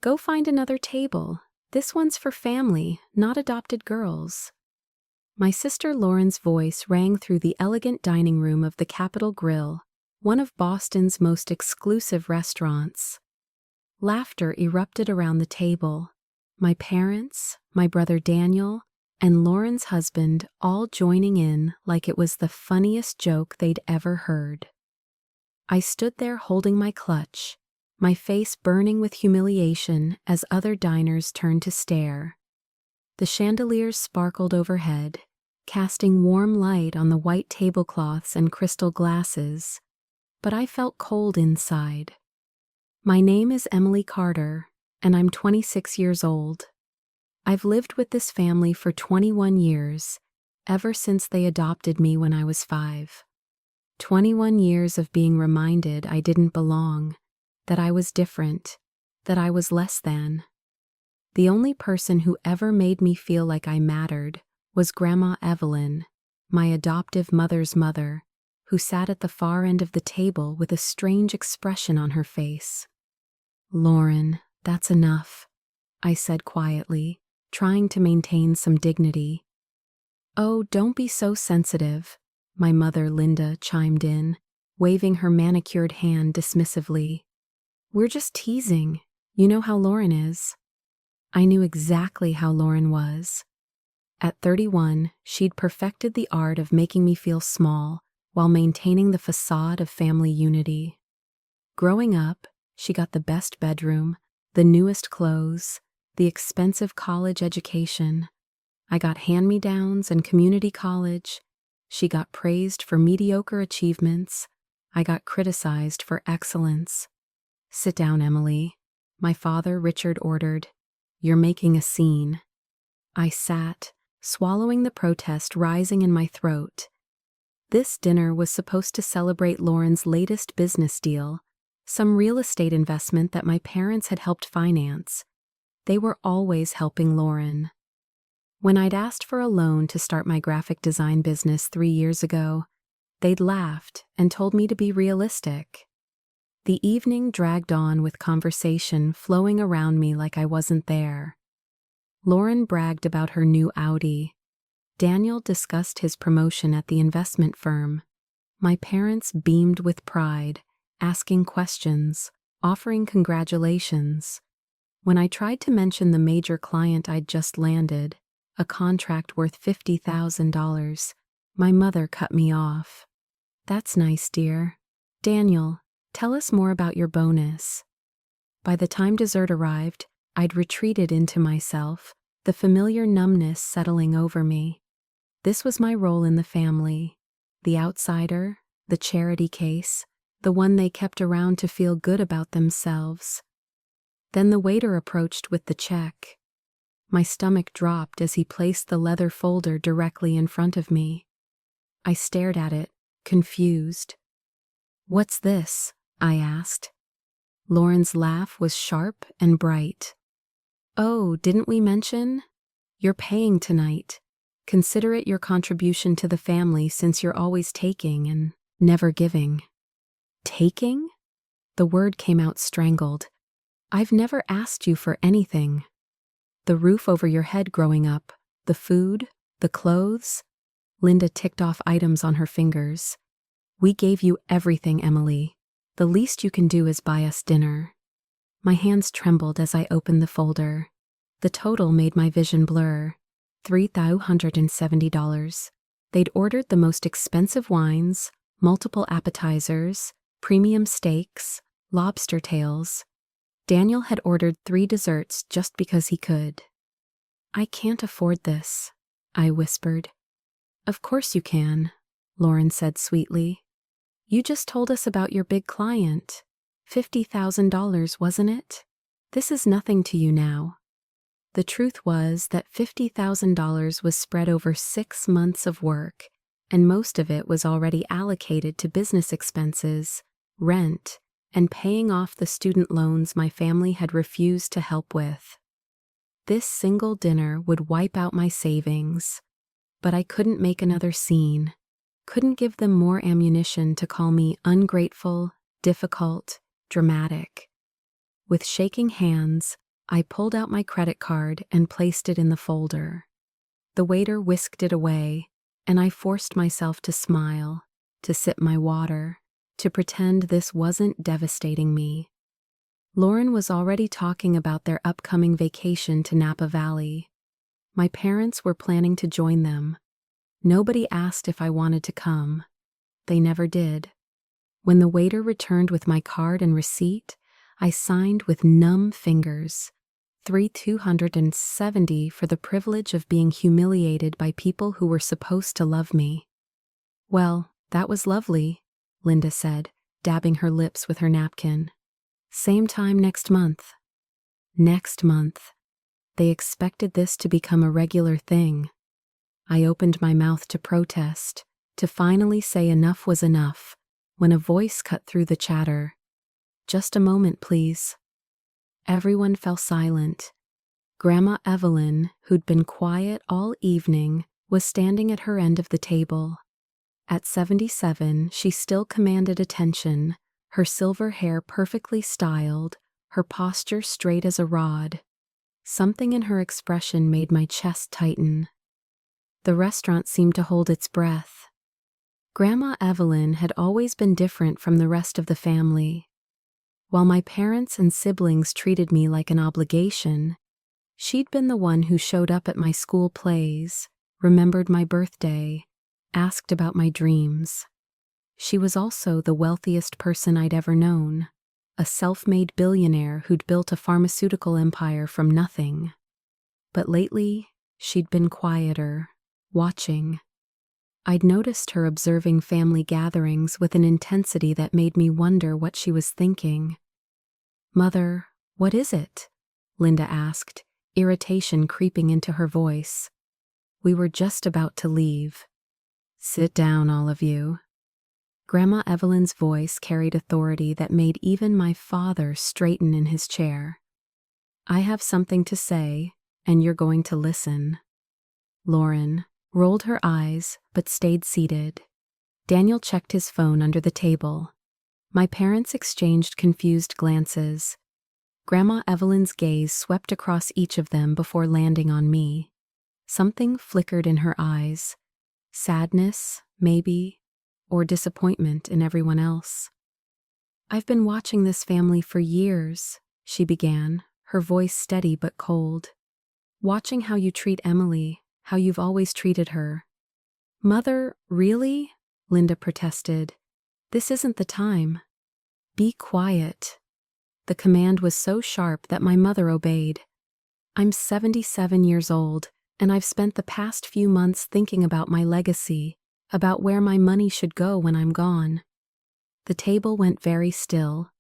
Go find another table. This one's for family, not adopted girls." My sister Lauren's voice rang through the elegant dining room of the Capitol Grill, one of Boston's most exclusive restaurants. Laughter erupted around the table. My parents, my brother Daniel, and Lauren's husband all joining in like it was the funniest joke they'd ever heard. I stood there holding my clutch, my face burning with humiliation as other diners turned to stare. The chandeliers sparkled overhead, casting warm light on the white tablecloths and crystal glasses, but I felt cold inside. My name is Emily Carter, and I'm 26 years old. I've lived with this family for 21 years, ever since they adopted me when I was 5. 21 years of being reminded I didn't belong, that I was different, that I was less than. The only person who ever made me feel like I mattered was Grandma Evelyn, my adoptive mother's mother, who sat at the far end of the table with a strange expression on her face. "Lauren, that's enough," I said quietly, trying to maintain some dignity. "Oh, don't be so sensitive," my mother Linda chimed in, waving her manicured hand dismissively. "We're just teasing. You know how Lauren is." I knew exactly how Lauren was. At 31, she'd perfected the art of making me feel small while maintaining the facade of family unity. Growing up, she got the best bedroom, the newest clothes, the expensive college education. I got hand-me-downs and community college. She got praised for mediocre achievements. I got criticized for excellence. "Sit down, Emily," my father Richard ordered. "You're making a scene." I sat, swallowing the protest rising in my throat. This dinner was supposed to celebrate Lauren's latest business deal, some real estate investment that my parents had helped finance. They were always helping Lauren. When I'd asked for a loan to start my graphic design business 3 years ago, they'd laughed and told me to be realistic. The evening dragged on with conversation flowing around me like I wasn't there. Lauren bragged about her new Audi. Daniel discussed his promotion at the investment firm. My parents beamed with pride, asking questions, offering congratulations. When I tried to mention the major client I'd just landed, a contract worth $50,000, my mother cut me off. "That's nice, dear. Daniel, tell us more about your bonus." By the time dessert arrived, I'd retreated into myself, the familiar numbness settling over me. This was my role in the family, the outsider, the charity case, the one they kept around to feel good about themselves. Then the waiter approached with the check. My stomach dropped as he placed the leather folder directly in front of me. I stared at it, confused. "What's this?" I asked. Lauren's laugh was sharp and bright. "Oh, didn't we mention? You're paying tonight. Consider it your contribution to the family since you're always taking and never giving." "Taking?" The word came out strangled. "I've never asked you for anything. The roof over your head growing up, the food, the clothes." Linda ticked off items on her fingers. "We gave you everything, Emily. The least you can do is buy us dinner." My hands trembled as I opened the folder. The total made my vision blur. $370. They'd ordered the most expensive wines, multiple appetizers, premium steaks, lobster tails. Daniel had ordered 3 desserts just because he could. "I can't afford this," I whispered. "Of course you can," Lauren said sweetly. "You just told us about your big client. $50,000, wasn't it? This is nothing to you now." The truth was that $50,000 was spread over 6 months of work, and most of it was already allocated to business expenses, rent, and paying off the student loans my family had refused to help with. This single dinner would wipe out my savings, but I couldn't make another scene, couldn't give them more ammunition to call me ungrateful, difficult, dramatic. With shaking hands, I pulled out my credit card and placed it in the folder. The waiter whisked it away, and I forced myself to smile, to sip my water, to pretend this wasn't devastating me. Lauren was already talking about their upcoming vacation to Napa Valley. My parents were planning to join them. Nobody asked if I wanted to come. They never did. When the waiter returned with my card and receipt, I signed with numb fingers. $270 for the privilege of being humiliated by people who were supposed to love me. Well, that was lovely, Linda said, dabbing her lips with her napkin. Same time next month. Next month. They expected this to become a regular thing. I opened my mouth to protest, to finally say enough was enough, when a voice cut through the chatter. Just a moment, please. Everyone fell silent. Grandma Evelyn, who'd been quiet all evening, was standing at her end of the table. At 77, she still commanded attention, her silver hair perfectly styled, her posture straight as a rod. Something in her expression made my chest tighten. The restaurant seemed to hold its breath. Grandma Evelyn had always been different from the rest of the family. While my parents and siblings treated me like an obligation, she'd been the one who showed up at my school plays, remembered my birthday, asked about my dreams. She was also the wealthiest person I'd ever known, a self-made billionaire who'd built a pharmaceutical empire from nothing. But lately, she'd been quieter, watching. I'd noticed her observing family gatherings with an intensity that made me wonder what she was thinking. "Mother, what is it?" Linda asked, irritation creeping into her voice. We were just about to leave. "Sit down, all of you." Grandma Evelyn's voice carried authority that made even my father straighten in his chair. "I have something to say, and you're going to listen." Lauren rolled her eyes but stayed seated. Daniel checked his phone under the table. My parents exchanged confused glances. Grandma Evelyn's gaze swept across each of them before landing on me. Something flickered in her eyes. Sadness, maybe, or disappointment in everyone else. "I've been watching this family for years," she began, her voice steady but cold. "Watching how you treat Emily, how you've always treated her." "Mother, really?" Linda protested. "This isn't the time." "Be quiet." The command was so sharp that my mother obeyed. "I'm 77 years old, and I've spent the past few months thinking about my legacy, about where my money should go when I'm gone." The table went very still.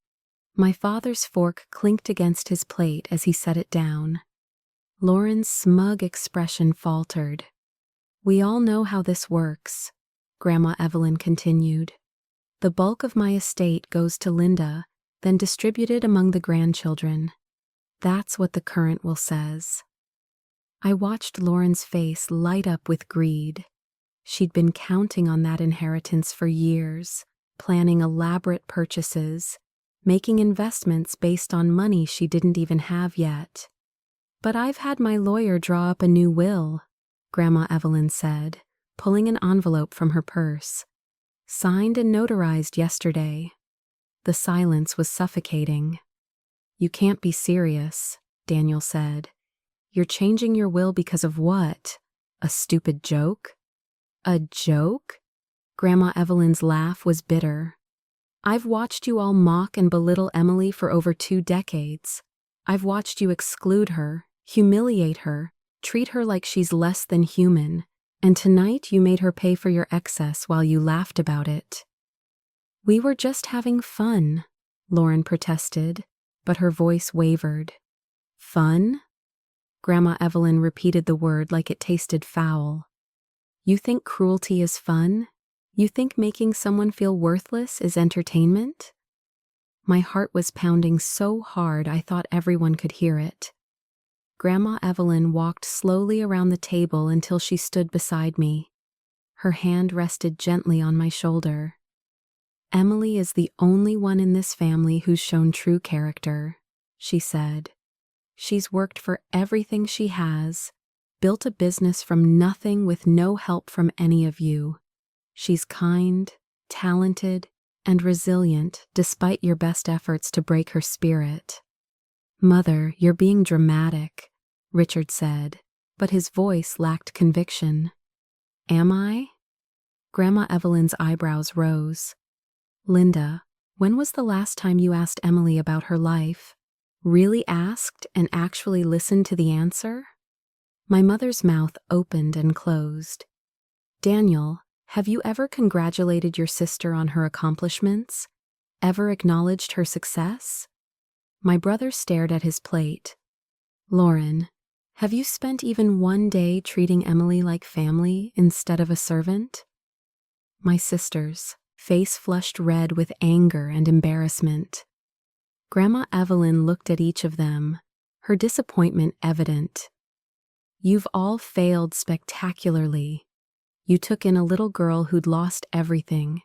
My father's fork clinked against his plate as he set it down. Lauren's smug expression faltered. "We all know how this works," Grandma Evelyn continued. "The bulk of my estate goes to Linda, then distributed among the grandchildren. That's what the current will says." I watched Lauren's face light up with greed. She'd been counting on that inheritance for years, planning elaborate purchases, making investments based on money she didn't even have yet. "But I've had my lawyer draw up a new will," Grandma Evelyn said, pulling an envelope from her purse. "Signed and notarized yesterday." The silence was suffocating. "You can't be serious," Daniel said. "You're changing your will because of what? A stupid joke?" "A joke?" Grandma Evelyn's laugh was bitter. "I've watched you all mock and belittle Emily for over 2 decades. I've watched you exclude her, humiliate her, treat her like she's less than human, and tonight you made her pay for your excess while you laughed about it." "We were just having fun," Lauren protested, but her voice wavered. "Fun?" Grandma Evelyn repeated the word like it tasted foul. "You think cruelty is fun? You think making someone feel worthless is entertainment?" My heart was pounding so hard I thought everyone could hear it. Grandma Evelyn walked slowly around the table until she stood beside me. Her hand rested gently on my shoulder. "Emily is the only one in this family who's shown true character," she said. She's worked for everything she has, built a business from nothing with no help from any of you. She's kind, talented, and resilient despite your best efforts to break her spirit. Mother, you're being dramatic, Richard said, but his voice lacked conviction. Am I? Grandma Evelyn's eyebrows rose. Linda, when was the last time you asked Emily about her life? Really asked and actually listened to the answer? My mother's mouth opened and closed. Daniel, have you ever congratulated your sister on her accomplishments? Ever acknowledged her success? My brother stared at his plate. Lauren, have you spent even one day treating Emily like family instead of a servant? My sister's face flushed red with anger and embarrassment. Grandma Evelyn looked at each of them, her disappointment evident. You've all failed spectacularly. You took in a little girl who'd lost everything,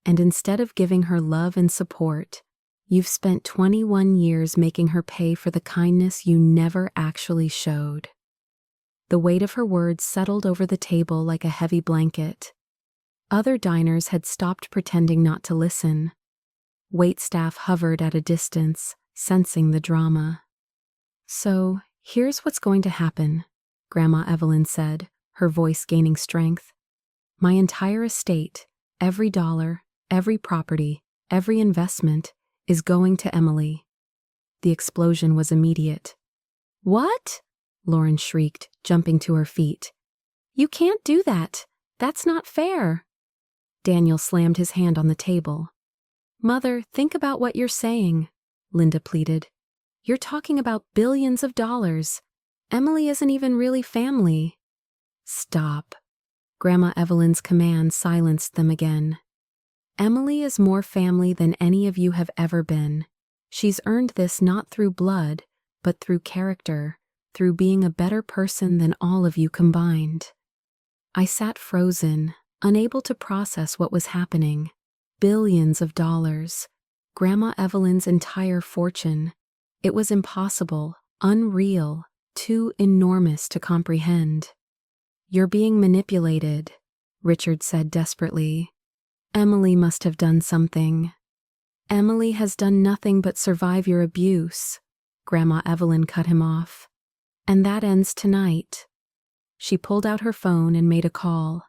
and instead of giving her love and support, you've spent 21 years making her pay for the kindness you never actually showed. The weight of her words settled over the table like a heavy blanket. Other diners had stopped pretending not to listen. Waitstaff hovered at a distance, sensing the drama. So, here's what's going to happen, Grandma Evelyn said, her voice gaining strength. My entire estate, every dollar, every property, every investment, is going to Emily. The explosion was immediate. What? Lauren shrieked, jumping to her feet. You can't do that. That's not fair. Daniel slammed his hand on the table. Mother, think about what you're saying, Linda pleaded. You're talking about billions of dollars. Emily isn't even really family. Stop. Grandma Evelyn's command silenced them again. Emily is more family than any of you have ever been. She's earned this not through blood, but through character, through being a better person than all of you combined. I sat frozen, unable to process what was happening. Billions of dollars. Grandma Evelyn's entire fortune. It was impossible, unreal, too enormous to comprehend. You're being manipulated, Richard said desperately. Emily must have done something. Emily has done nothing but survive your abuse, Grandma Evelyn cut him off. And that ends tonight. She pulled out her phone and made a call.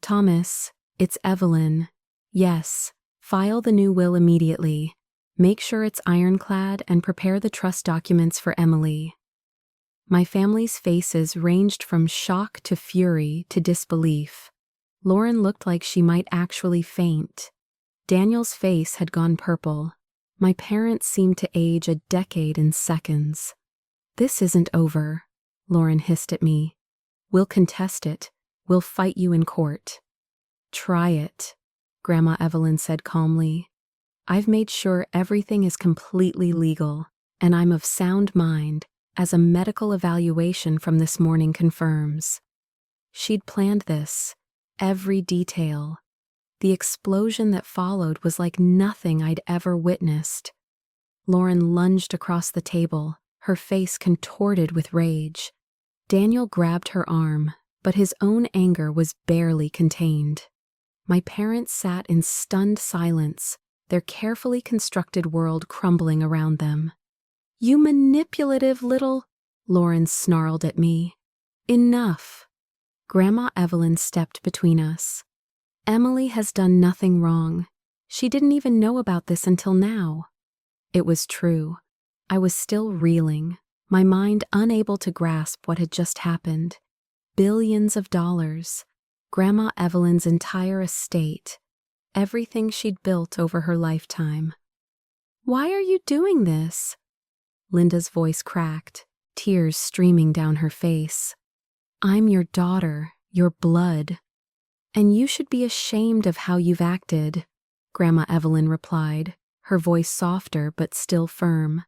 Thomas, it's Evelyn. Yes, file the new will immediately. Make sure it's ironclad and prepare the trust documents for Emily. My family's faces ranged from shock to fury to disbelief. Lauren looked like she might actually faint. Daniel's face had gone purple. My parents seemed to age a decade in seconds. This isn't over, Lauren hissed at me. We'll contest it. We'll fight you in court. Try it, Grandma Evelyn said calmly. I've made sure everything is completely legal, and I'm of sound mind, as a medical evaluation from this morning confirms. She'd planned this, every detail. The explosion that followed was like nothing I'd ever witnessed. Lauren lunged across the table, her face contorted with rage. Daniel grabbed her arm, but his own anger was barely contained. My parents sat in stunned silence, their carefully constructed world crumbling around them. You manipulative little, Lauren snarled at me. Enough. Grandma Evelyn stepped between us. Emily has done nothing wrong. She didn't even know about this until now. It was true. I was still reeling, my mind unable to grasp what had just happened. Billions of dollars. Grandma Evelyn's entire estate. Everything she'd built over her lifetime. Why are you doing this? Linda's voice cracked, tears streaming down her face. I'm your daughter, your blood. And you should be ashamed of how you've acted, Grandma Evelyn replied, her voice softer but still firm.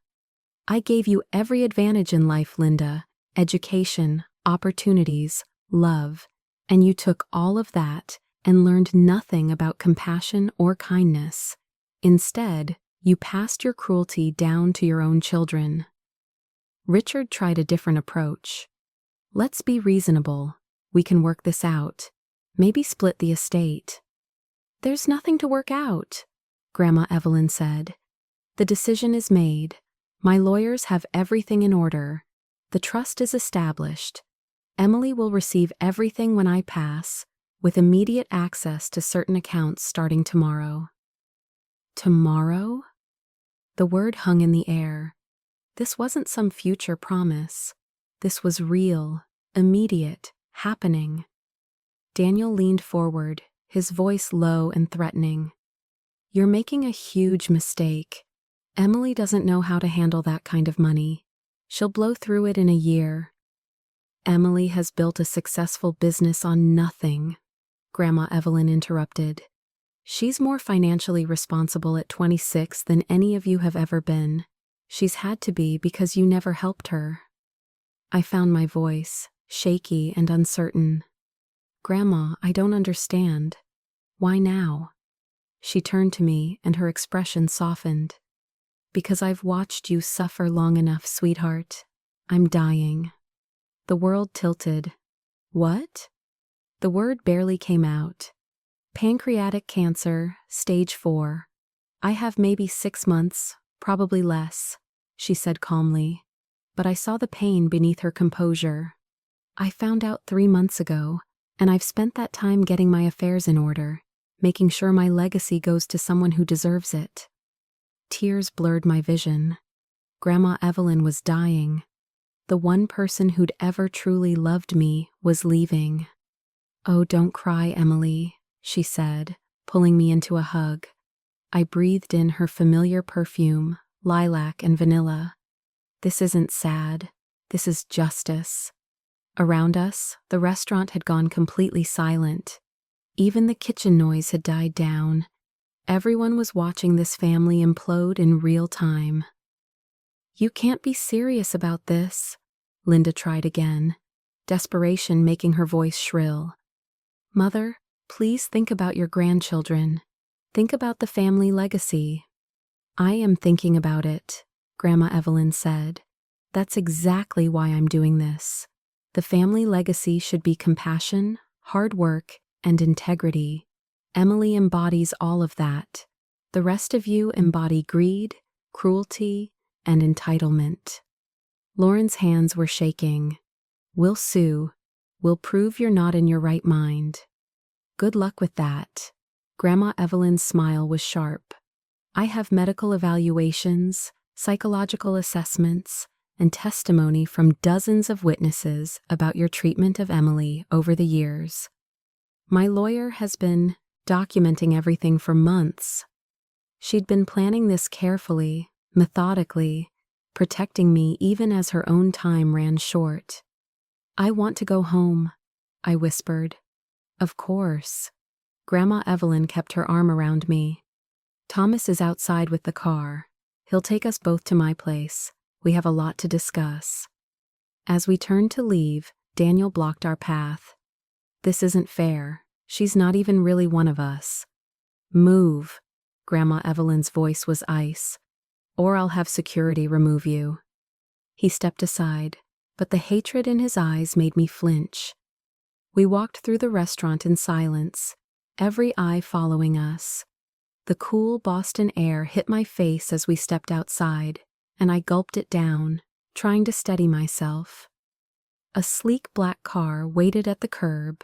I gave you every advantage in life, Linda. Education, opportunities, love. And you took all of that and learned nothing about compassion or kindness. Instead, you passed your cruelty down to your own children. Richard tried a different approach. Let's be reasonable. We can work this out. Maybe split the estate. There's nothing to work out, Grandma Evelyn said. The decision is made. My lawyers have everything in order. The trust is established. Emily will receive everything when I pass, with immediate access to certain accounts starting tomorrow. Tomorrow? The word hung in the air. This wasn't some future promise. This was real, immediate, happening. Daniel leaned forward, his voice low and threatening. You're making a huge mistake. Emily doesn't know how to handle that kind of money. She'll blow through it in a year. Emily has built a successful business on nothing, Grandma Evelyn interrupted. She's more financially responsible at 26 than any of you have ever been. She's had to be because you never helped her. I found my voice, shaky and uncertain. Grandma, I don't understand. Why now? She turned to me and her expression softened. Because I've watched you suffer long enough, sweetheart. I'm dying. The world tilted. What? The word barely came out. Pancreatic cancer, stage 4. I have maybe 6 months, probably less, she said calmly. But I saw the pain beneath her composure. I found out 3 months ago, and I've spent that time getting my affairs in order, making sure my legacy goes to someone who deserves it. Tears blurred my vision. Grandma Evelyn was dying. The one person who'd ever truly loved me was leaving. Oh, don't cry, Emily, she said, pulling me into a hug. I breathed in her familiar perfume, lilac and vanilla. This isn't sad. This is justice. Around us, the restaurant had gone completely silent. Even the kitchen noise had died down. Everyone was watching this family implode in real time. You can't be serious about this, Linda tried again, desperation making her voice shrill. Mother, please think about your grandchildren. Think about the family legacy. I am thinking about it, Grandma Evelyn said. That's exactly why I'm doing this. The family legacy should be compassion, hard work, and integrity. Emily embodies all of that. The rest of you embody greed, cruelty, and entitlement. Lauren's hands were shaking. We'll sue. We'll prove you're not in your right mind. Good luck with that. Grandma Evelyn's smile was sharp. I have medical evaluations, psychological assessments, and testimony from dozens of witnesses about your treatment of Emily over the years. My lawyer has been documenting everything for months. She'd been planning this carefully, methodically, protecting me even as her own time ran short. I want to go home, I whispered. Of course. Grandma Evelyn kept her arm around me. Thomas is outside with the car. He'll take us both to my place. We have a lot to discuss. As we turned to leave, Daniel blocked our path. This isn't fair. She's not even really one of us. Move. Grandma Evelyn's voice was ice. Or I'll have security remove you. He stepped aside, but the hatred in his eyes made me flinch. We walked through the restaurant in silence, every eye following us. The cool Boston air hit my face as we stepped outside, and I gulped it down, trying to steady myself. A sleek black car waited at the curb.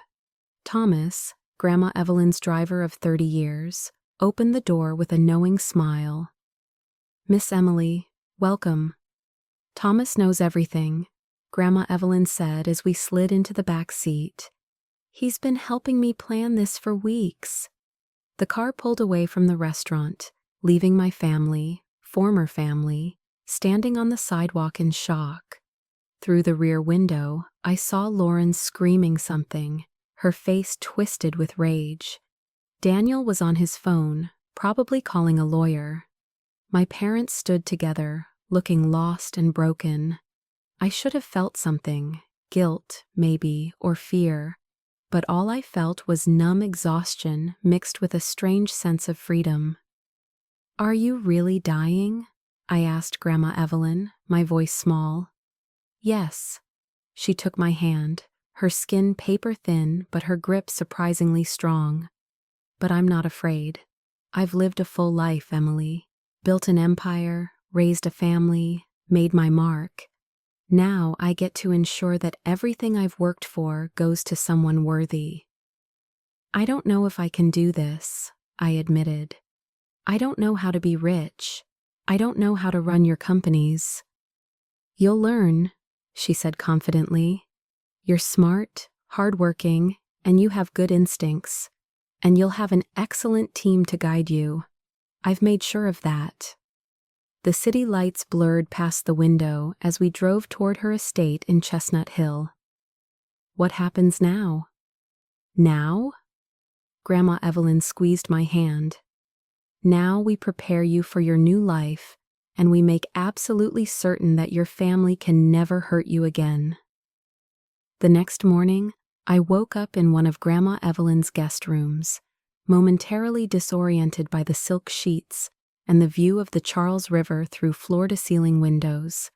Thomas, Grandma Evelyn's driver of 30 years, opened the door with a knowing smile. Miss Emily, welcome. Thomas knows everything, Grandma Evelyn said as we slid into the back seat. He's been helping me plan this for weeks. The car pulled away from the restaurant, leaving my family, former family, standing on the sidewalk in shock. Through the rear window, I saw Lauren screaming something, her face twisted with rage. Daniel was on his phone, probably calling a lawyer. My parents stood together, looking lost and broken. I should have felt something, guilt, maybe, or fear, but all I felt was numb exhaustion mixed with a strange sense of freedom. Are you really dying? I asked Grandma Evelyn, my voice small. Yes. She took my hand, her skin paper thin but her grip surprisingly strong. But I'm not afraid. I've lived a full life, Emily. Built an empire, raised a family, made my mark. Now I get to ensure that everything I've worked for goes to someone worthy. I don't know if I can do this, I admitted. I don't know how to be rich. I don't know how to run your companies. You'll learn, she said confidently. You're smart, hardworking, and you have good instincts. And you'll have an excellent team to guide you. I've made sure of that. The city lights blurred past the window as we drove toward her estate in Chestnut Hill. What happens now? Now? Grandma Evelyn squeezed my hand. Now we prepare you for your new life, and we make absolutely certain that your family can never hurt you again. The next morning, I woke up in one of Grandma Evelyn's guest rooms, momentarily disoriented by the silk sheets and the view of the Charles River through floor-to-ceiling windows.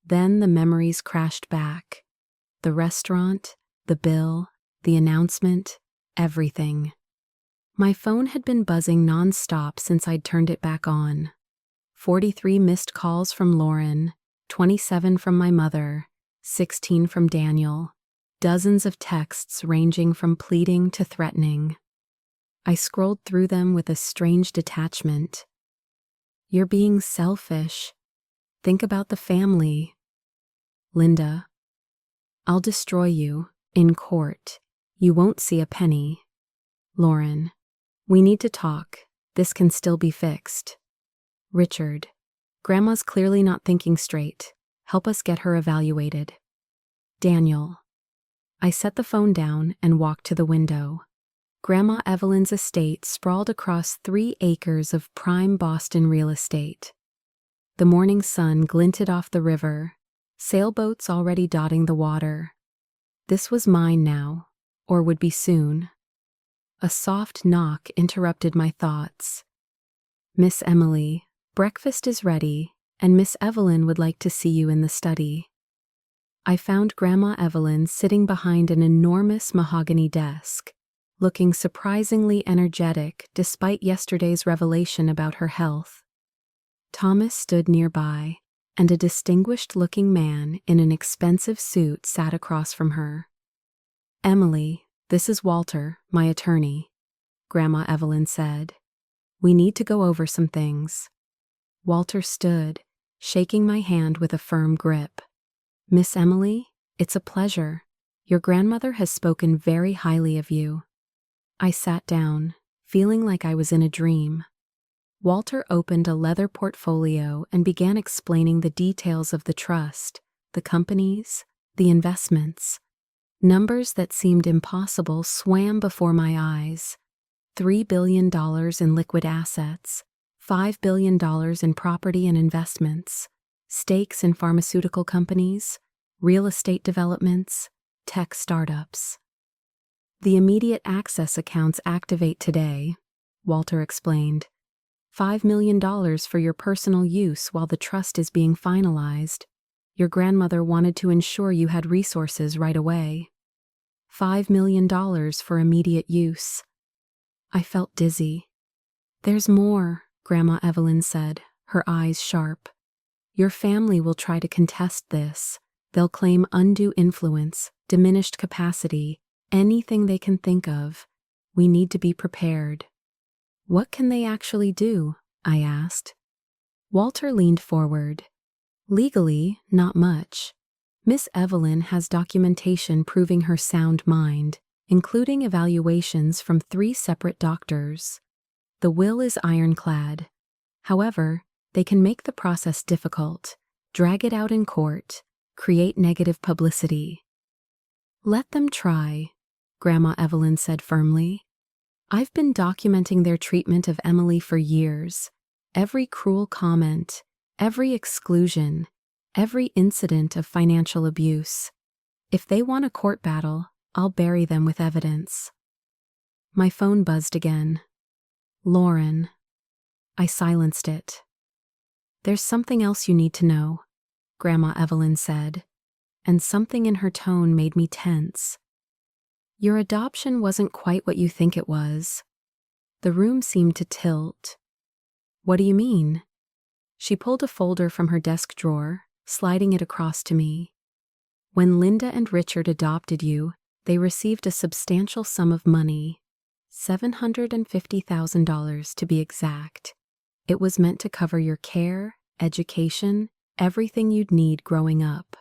Then the memories crashed back. The restaurant, the bill, the announcement, everything. My phone had been buzzing non-stop since I'd turned it back on. 43 missed calls from Lauren, 27 from my mother, 16 from Daniel, dozens of texts ranging from pleading to threatening. I scrolled through them with a strange detachment. You're being selfish. Think about the family. Linda. I'll destroy you, in court. You won't see a penny. Lauren. We need to talk. This can still be fixed. Richard. Grandma's clearly not thinking straight. Help us get her evaluated. Daniel. I set the phone down and walked to the window. Grandma Evelyn's estate sprawled across 3 acres of prime Boston real estate. The morning sun glinted off the river, sailboats already dotting the water. This was mine now, or would be soon. A soft knock interrupted my thoughts. Miss Emily, breakfast is ready, and Miss Evelyn would like to see you in the study. I found Grandma Evelyn sitting behind an enormous mahogany desk, looking surprisingly energetic despite yesterday's revelation about her health. Thomas stood nearby, and a distinguished-looking man in an expensive suit sat across from her. Emily, this is Walter, my attorney, Grandma Evelyn said. We need to go over some things. Walter stood, shaking my hand with a firm grip. Miss Emily, it's a pleasure. Your grandmother has spoken very highly of you. I sat down, feeling like I was in a dream. Walter opened a leather portfolio and began explaining the details of the trust, the companies, the investments. Numbers that seemed impossible swam before my eyes. $3 billion in liquid assets, $5 billion in property and investments, stakes in pharmaceutical companies, real estate developments, tech startups. The immediate access accounts activate today, Walter explained. $5 million for your personal use while the trust is being finalized. Your grandmother wanted to ensure you had resources right away. $5 million for immediate use. I felt dizzy. There's more, Grandma Evelyn said, her eyes sharp. Your family will try to contest this. They'll claim undue influence, diminished capacity, anything they can think of. We need to be prepared. What can they actually do? I asked. Walter leaned forward. Legally, not much. Miss Evelyn has documentation proving her sound mind, including evaluations from 3 separate doctors. The will is ironclad. However, they can make the process difficult, drag it out in court, create negative publicity. Let them try, Grandma Evelyn said firmly. I've been documenting their treatment of Emily for years. Every cruel comment, every exclusion, every incident of financial abuse. If they want a court battle, I'll bury them with evidence. My phone buzzed again. Lauren. I silenced it. There's something else you need to know, Grandma Evelyn said. and something in her tone made me tense. Your adoption wasn't quite what you think it was. The room seemed to tilt. What do you mean? She pulled a folder from her desk drawer, sliding it across to me. When Linda and Richard adopted you, they received a substantial sum of money, $750,000 to be exact. It was meant to cover your care, education, everything you'd need growing up.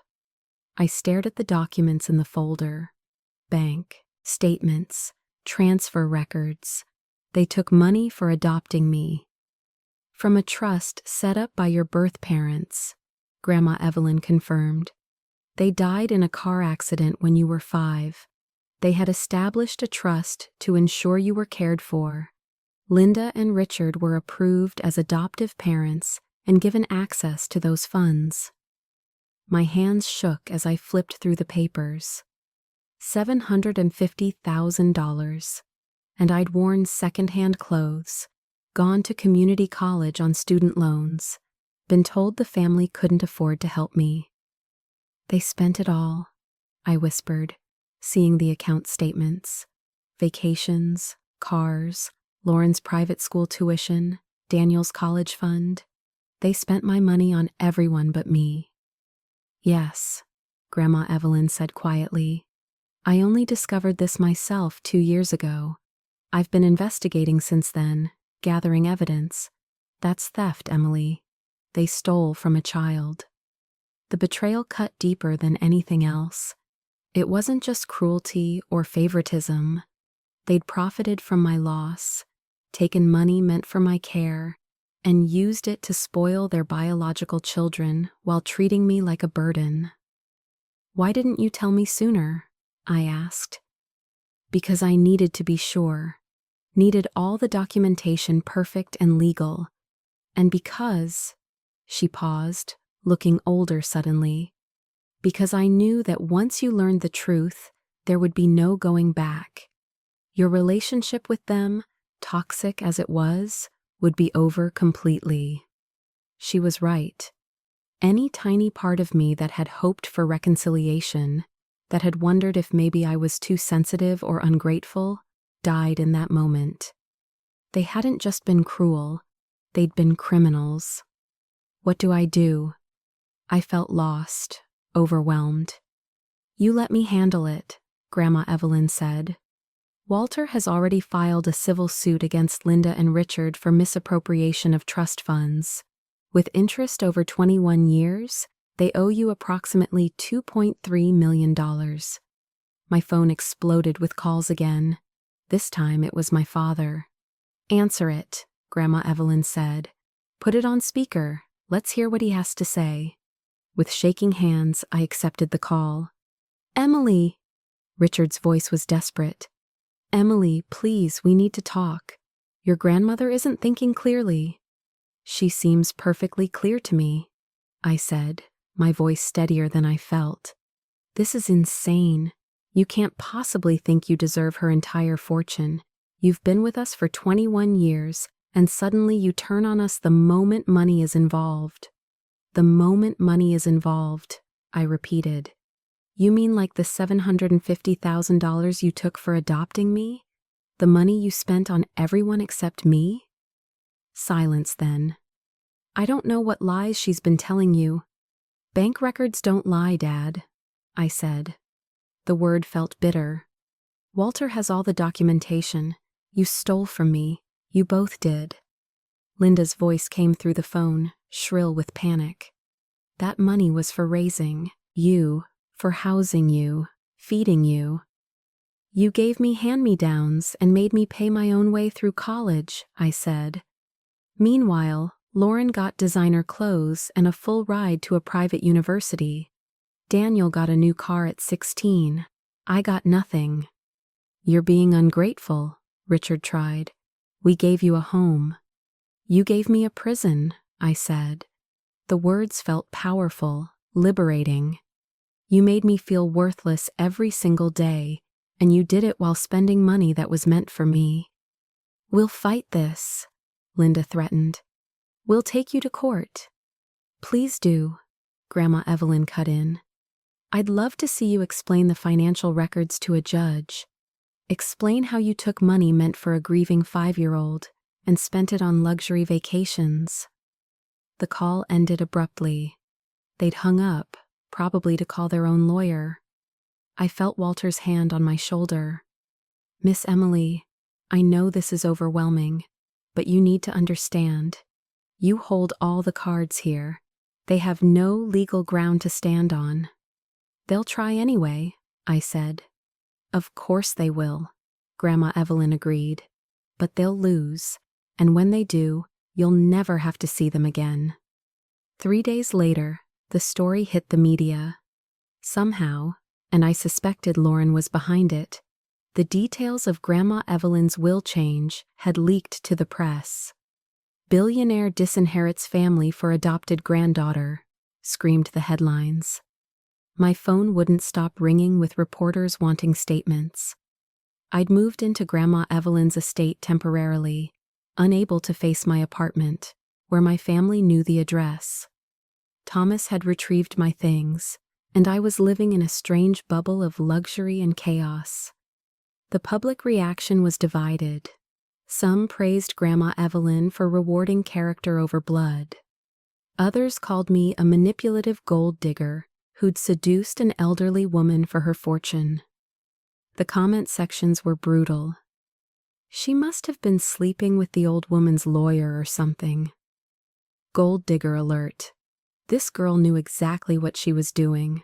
I stared at the documents in the folder. Bank, statements, transfer records. They took money for adopting me. From a trust set up by your birth parents, Grandma Evelyn confirmed. They died in a car accident when you were 5. They had established a trust to ensure you were cared for. Linda and Richard were approved as adoptive parents and given access to those funds. My hands shook as I flipped through the papers. $750,000. And I'd worn secondhand clothes, gone to community college on student loans, been told the family couldn't afford to help me. They spent it all, I whispered, seeing the account statements. Vacations, cars, Lauren's private school tuition, Daniel's college fund. They spent my money on everyone but me. Yes, Grandma Evelyn said quietly. I only discovered this myself 2 years ago. I've been investigating since then, gathering evidence. That's theft, Emily. They stole from a child. The betrayal cut deeper than anything else. It wasn't just cruelty or favoritism. They'd profited from my loss, taken money meant for my care, and used it to spoil their biological children while treating me like a burden. Why didn't you tell me sooner? I asked. Because I needed to be sure, needed all the documentation perfect and legal, and because, she paused, looking older suddenly, because I knew that once you learned the truth, there would be no going back. Your relationship with them, toxic as it was, would be over completely. She was right. Any tiny part of me that had hoped for reconciliation, that had wondered if maybe I was too sensitive or ungrateful, died in that moment. They hadn't just been cruel, they'd been criminals. What do I do? I felt lost, overwhelmed. You let me handle it, Grandma Evelyn said. Walter has already filed a civil suit against Linda and Richard for misappropriation of trust funds. With interest over 21 years, they owe you approximately $2.3 million. My phone exploded with calls again. This time it was my father. Answer it, Grandma Evelyn said. Put it on speaker. Let's hear what he has to say. With shaking hands, I accepted the call. Emily! Richard's voice was desperate. Emily, please, we need to talk. Your grandmother isn't thinking clearly. She seems perfectly clear to me, I said, my voice steadier than I felt. This is insane. You can't possibly think you deserve her entire fortune. You've been with us for 21 years, and suddenly you turn on us the moment money is involved. The moment money is involved, I repeated. You mean like the $750,000 you took for adopting me? The money you spent on everyone except me? Silence then. I don't know what lies she's been telling you. Bank records don't lie, Dad, I said. The word felt bitter. Walter has all the documentation. You stole from me. You both did. Linda's voice came through the phone, shrill with panic. That money was for raising you, for housing you, feeding you. You gave me hand-me-downs and made me pay my own way through college, I said. Meanwhile, Lauren got designer clothes and a full ride to a private university. Daniel got a new car at 16. I got nothing. You're being ungrateful, Richard tried. We gave you a home. You gave me a prison, I said. The words felt powerful, liberating. You made me feel worthless every single day, and you did it while spending money that was meant for me. We'll fight this, Linda threatened. We'll take you to court. Please do, Grandma Evelyn cut in. I'd love to see you explain the financial records to a judge. Explain how you took money meant for a grieving 5-year-old and spent it on luxury vacations. The call ended abruptly. They'd hung up, probably to call their own lawyer. I felt Walter's hand on my shoulder. Miss Emily, I know this is overwhelming, but you need to understand. You hold all the cards here. They have no legal ground to stand on. They'll try anyway, I said. Of course they will, Grandma Evelyn agreed. But they'll lose, and when they do, you'll never have to see them again. 3 days later, the story hit the media. Somehow, and I suspected Lauren was behind it, the details of Grandma Evelyn's will change had leaked to the press. "Billionaire disinherits family for adopted granddaughter," screamed the headlines. My phone wouldn't stop ringing with reporters wanting statements. I'd moved into Grandma Evelyn's estate temporarily, unable to face my apartment, where my family knew the address. Thomas had retrieved my things, and I was living in a strange bubble of luxury and chaos. The public reaction was divided. Some praised Grandma Evelyn for rewarding character over blood. Others called me a manipulative gold digger who'd seduced an elderly woman for her fortune. The comment sections were brutal. She must have been sleeping with the old woman's lawyer or something. Gold digger alert. This girl knew exactly what she was doing.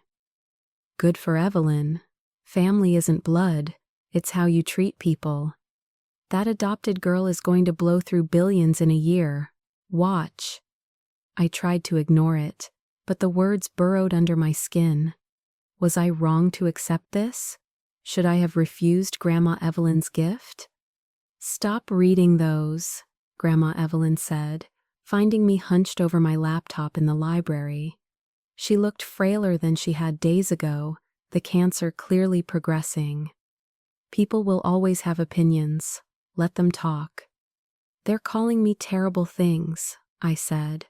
Good for Evelyn. Family isn't blood, it's how you treat people. That adopted girl is going to blow through billions in a year. Watch. I tried to ignore it, but the words burrowed under my skin. Was I wrong to accept this? Should I have refused Grandma Evelyn's gift? "Stop reading those," Grandma Evelyn said, finding me hunched over my laptop in the library. She looked frailer than she had days ago, the cancer clearly progressing. "People will always have opinions. Let them talk." "They're calling me terrible things," I said.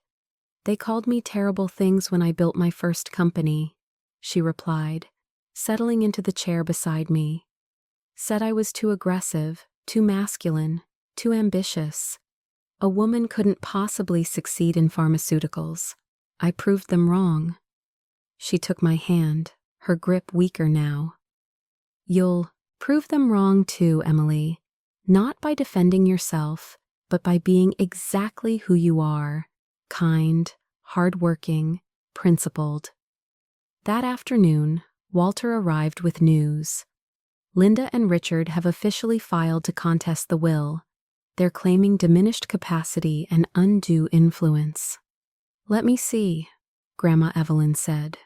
"They called me terrible things when I built my first company," she replied, settling into the chair beside me. "Said I was too aggressive, too masculine, too ambitious. A woman couldn't possibly succeed in pharmaceuticals. I proved them wrong." She took my hand, her grip weaker now. "You'll prove them wrong too, Emily. Not by defending yourself, but by being exactly who you are. Kind, hardworking, principled." That afternoon, Walter arrived with news. Linda and Richard have officially filed to contest the will. They're claiming diminished capacity and undue influence. "Let me see," Grandma Evelyn said.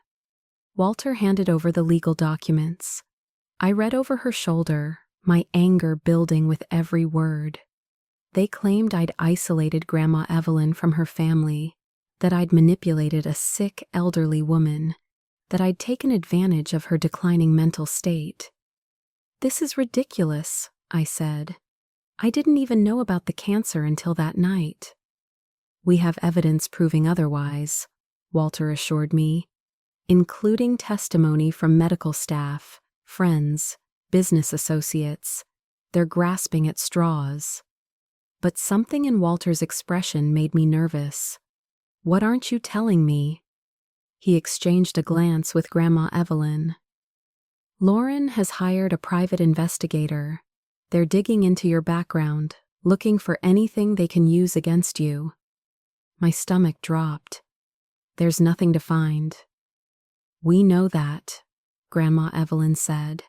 Walter handed over the legal documents. I read over her shoulder, my anger building with every word. They claimed I'd isolated Grandma Evelyn from her family, that I'd manipulated a sick, elderly woman, that I'd taken advantage of her declining mental state. "This is ridiculous," I said. "I didn't even know about the cancer until that night." "We have evidence proving otherwise," Walter assured me, "including testimony from medical staff, friends, business associates. They're grasping at straws." But something in Walter's expression made me nervous. "What aren't you telling me?" He exchanged a glance with Grandma Evelyn. "Lauren has hired a private investigator. They're digging into your background, looking for anything they can use against you." My stomach dropped. "There's nothing to find." "We know that," Grandma Evelyn said.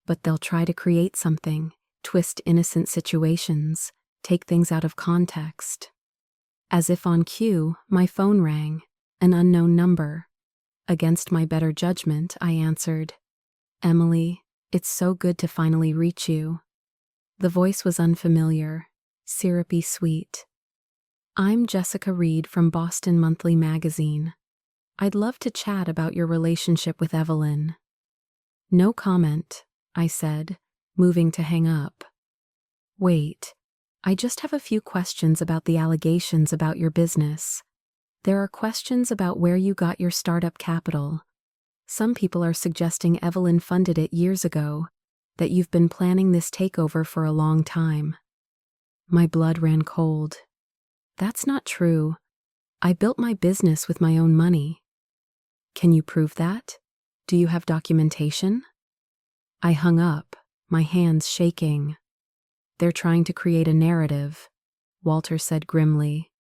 "But they'll try to create something, twist innocent situations, take things out of context." As if on cue, my phone rang, an unknown number. Against my better judgment, I answered. "Emily, it's so good to finally reach you." The voice was unfamiliar, syrupy sweet. "I'm Jessica Reed from Boston Monthly Magazine. I'd love to chat about your relationship with Evelyn." "No comment," I said, moving to hang up. "Wait, I just have a few questions about the allegations about your business. There are questions about where you got your startup capital. Some people are suggesting Evelyn funded it years ago, that you've been planning this takeover for a long time. My blood ran cold. That's not true. I built my business with my own money. Can you prove that? Do you have documentation? I hung up, my hands shaking. They're trying to create a narrative, Walter said grimly.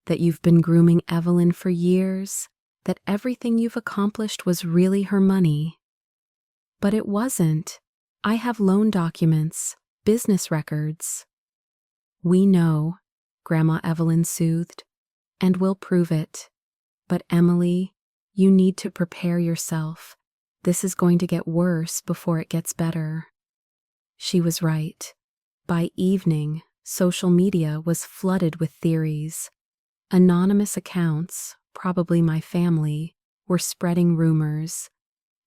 That you've been grooming Evelyn for years, that everything you've accomplished was really her money. But it wasn't. I have loan documents, business records. We know, Grandma Evelyn soothed, and we'll prove it. But Emily, you need to prepare yourself. This is going to get worse before it gets better. She was right. By evening, social media was flooded with theories. Anonymous accounts, probably my family, were spreading rumors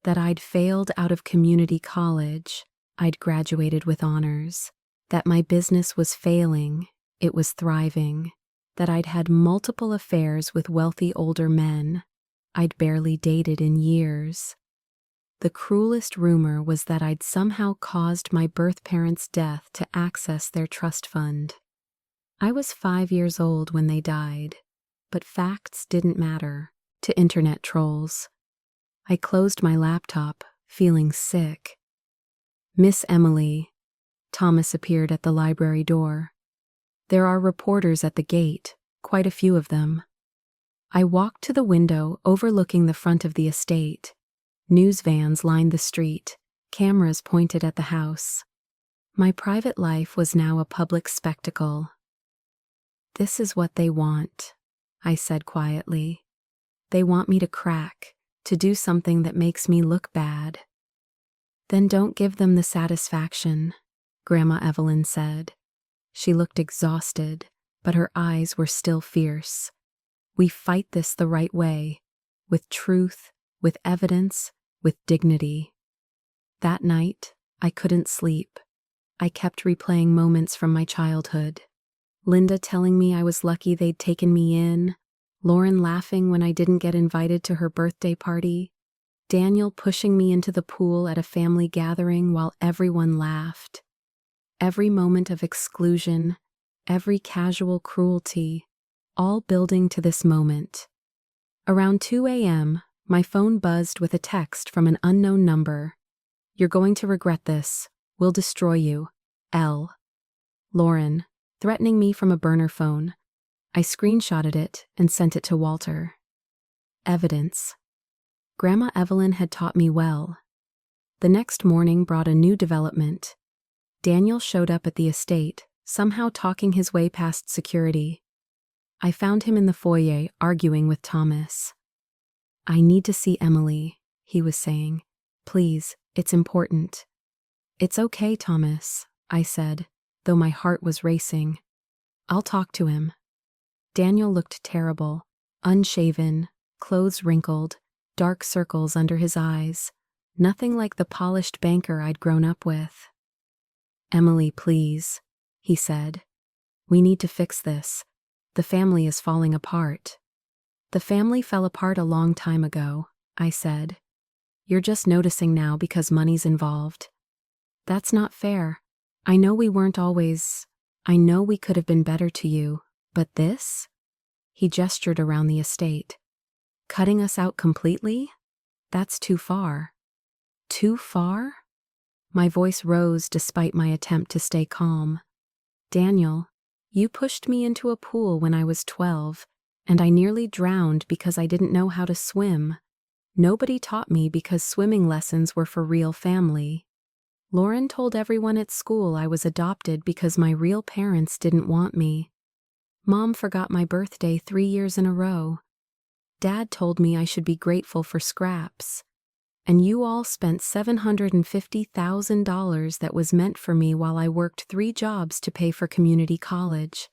that I'd failed out of community college, I'd graduated with honors, that my business was failing, it was thriving, that I'd had multiple affairs with wealthy older men, I'd barely dated in years. The cruelest rumor was that I'd somehow caused my birth parents' death to access their trust fund. I was 5 years old when they died, but facts didn't matter to internet trolls. I closed my laptop, feeling sick. Miss Emily, Thomas appeared at the library door. There are reporters at the gate, quite a few of them. I walked to the window overlooking the front of the estate. News vans lined the street, cameras pointed at the house. My private life was now a public spectacle. This is what they want, I said quietly. They want me to crack, to do something that makes me look bad. Then don't give them the satisfaction, Grandma Evelyn said. She looked exhausted, but her eyes were still fierce. We fight this the right way, with truth, with evidence, with dignity. That night, I couldn't sleep. I kept replaying moments from my childhood. Linda telling me I was lucky they'd taken me in, Lauren laughing when I didn't get invited to her birthday party, Daniel pushing me into the pool at a family gathering while everyone laughed. Every moment of exclusion, every casual cruelty, all building to this moment. Around 2 a.m., my phone buzzed with a text from an unknown number. You're going to regret this. We'll destroy you. L. Lauren, threatening me from a burner phone. I screenshotted it and sent it to Walter. Evidence. Grandma Evelyn had taught me well. The next morning brought a new development. Daniel showed up at the estate, somehow talking his way past security. I found him in the foyer arguing with Thomas. I need to see Emily, he was saying. Please, it's important. It's okay, Thomas, I said, though my heart was racing. I'll talk to him. Daniel looked terrible, unshaven, clothes wrinkled, dark circles under his eyes, nothing like the polished banker I'd grown up with. Emily, please, he said. We need to fix this. The family is falling apart. The family fell apart a long time ago, I said. You're just noticing now because money's involved. That's not fair. I know we weren't always. I know we could have been better to you, but this? He gestured around the estate. Cutting us out completely? That's too far. Too far? My voice rose despite my attempt to stay calm. Daniel, you pushed me into a pool when I was 12, and I nearly drowned because I didn't know how to swim. Nobody taught me because swimming lessons were for real family. Lauren told everyone at school I was adopted because my real parents didn't want me. Mom forgot my birthday 3 years in a row. Dad told me I should be grateful for scraps. And you all spent $750,000 that was meant for me while I worked 3 jobs to pay for community college.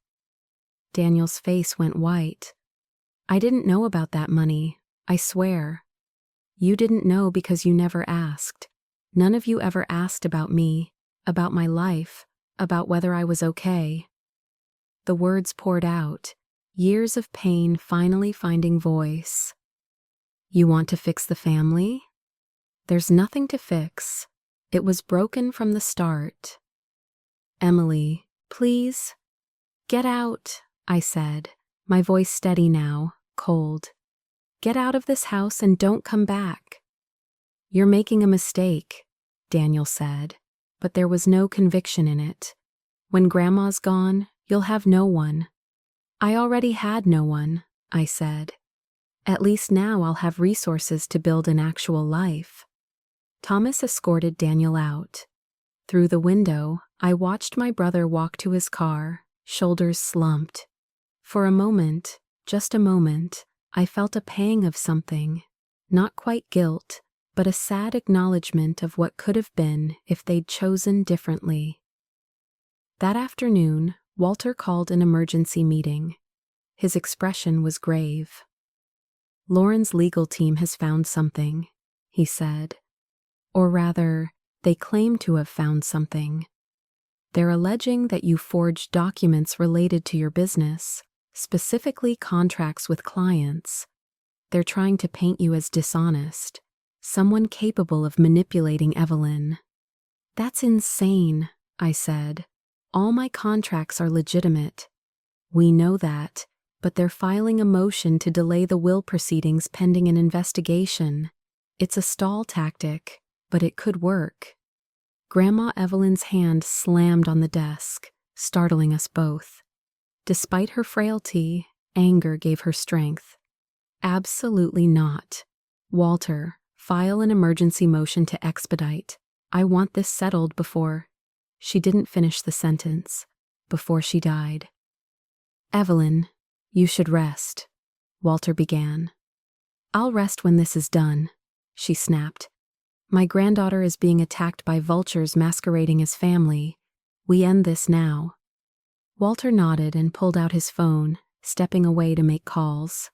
Daniel's face went white. I didn't know about that money, I swear. You didn't know because you never asked. None of you ever asked about me, about my life, about whether I was okay. The words poured out, years of pain finally finding voice. You want to fix the family? There's nothing to fix. It was broken from the start. Emily, please. Get out, I said, my voice steady now, cold. Get out of this house and don't come back. You're making a mistake, Daniel said, but there was no conviction in it. When Grandma's gone, you'll have no one. I already had no one, I said. At least now I'll have resources to build an actual life. Thomas escorted Daniel out. Through the window, I watched my brother walk to his car, shoulders slumped. For a moment, just a moment, I felt a pang of something. Not quite guilt, but a sad acknowledgement of what could have been if they'd chosen differently. That afternoon, Walter called an emergency meeting. His expression was grave. Lauren's legal team has found something, he said. Or rather, they claim to have found something. They're alleging that you forged documents related to your business, specifically contracts with clients. They're trying to paint you as dishonest, someone capable of manipulating Evelyn. That's insane, I said. All my contracts are legitimate. We know that, but they're filing a motion to delay the will proceedings pending an investigation. It's a stall tactic, but it could work. Grandma Evelyn's hand slammed on the desk, startling us both. Despite her frailty, anger gave her strength. Absolutely not. Walter, file an emergency motion to expedite. I want this settled before... She didn't finish the sentence. Before she died. Evelyn, you should rest, Walter began. I'll rest when this is done, she snapped. My granddaughter is being attacked by vultures masquerading as family. We end this now. Walter nodded and pulled out his phone, stepping away to make calls.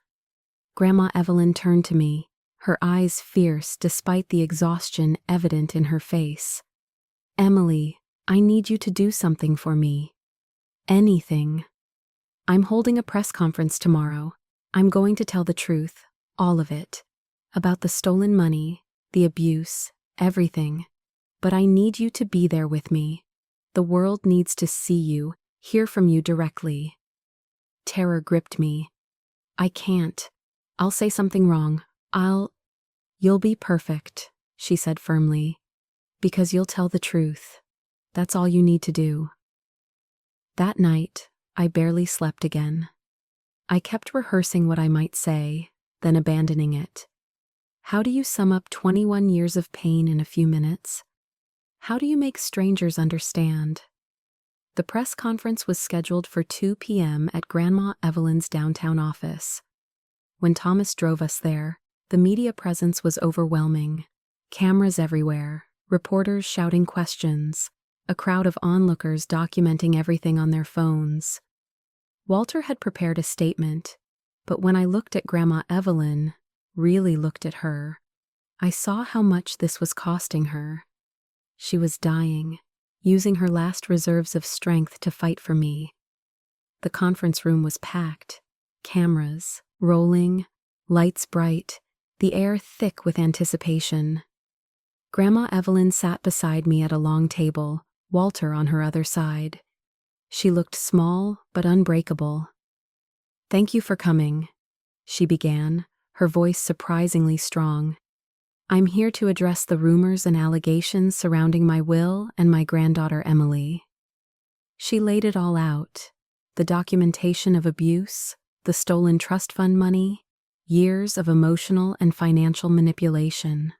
Grandma Evelyn turned to me, her eyes fierce despite the exhaustion evident in her face. Emily, I need you to do something for me. Anything. I'm holding a press conference tomorrow. I'm going to tell the truth, all of it. About the stolen money, the abuse, everything. But I need you to be there with me. The world needs to see you, hear from you directly. Terror gripped me. I can't. I'll say something wrong. You'll be perfect, she said firmly. Because you'll tell the truth. That's all you need to do. That night, I barely slept again. I kept rehearsing what I might say, then abandoning it. How do you sum up 21 years of pain in a few minutes? How do you make strangers understand? The press conference was scheduled for 2 p.m. at Grandma Evelyn's downtown office. When Thomas drove us there, the media presence was overwhelming. Cameras everywhere, reporters shouting questions, a crowd of onlookers documenting everything on their phones. Walter had prepared a statement, but when I looked at Grandma Evelyn, really looked at her, I saw how much this was costing her. She was dying, using her last reserves of strength to fight for me. The conference room was packed, cameras, rolling, lights bright, the air thick with anticipation. Grandma Evelyn sat beside me at a long table, Walter on her other side. She looked small but unbreakable. Thank you for coming, she began, her voice surprisingly strong. I'm here to address the rumors and allegations surrounding my will and my granddaughter Emily. She laid it all out. The documentation of abuse, the stolen trust fund money, years of emotional and financial manipulation.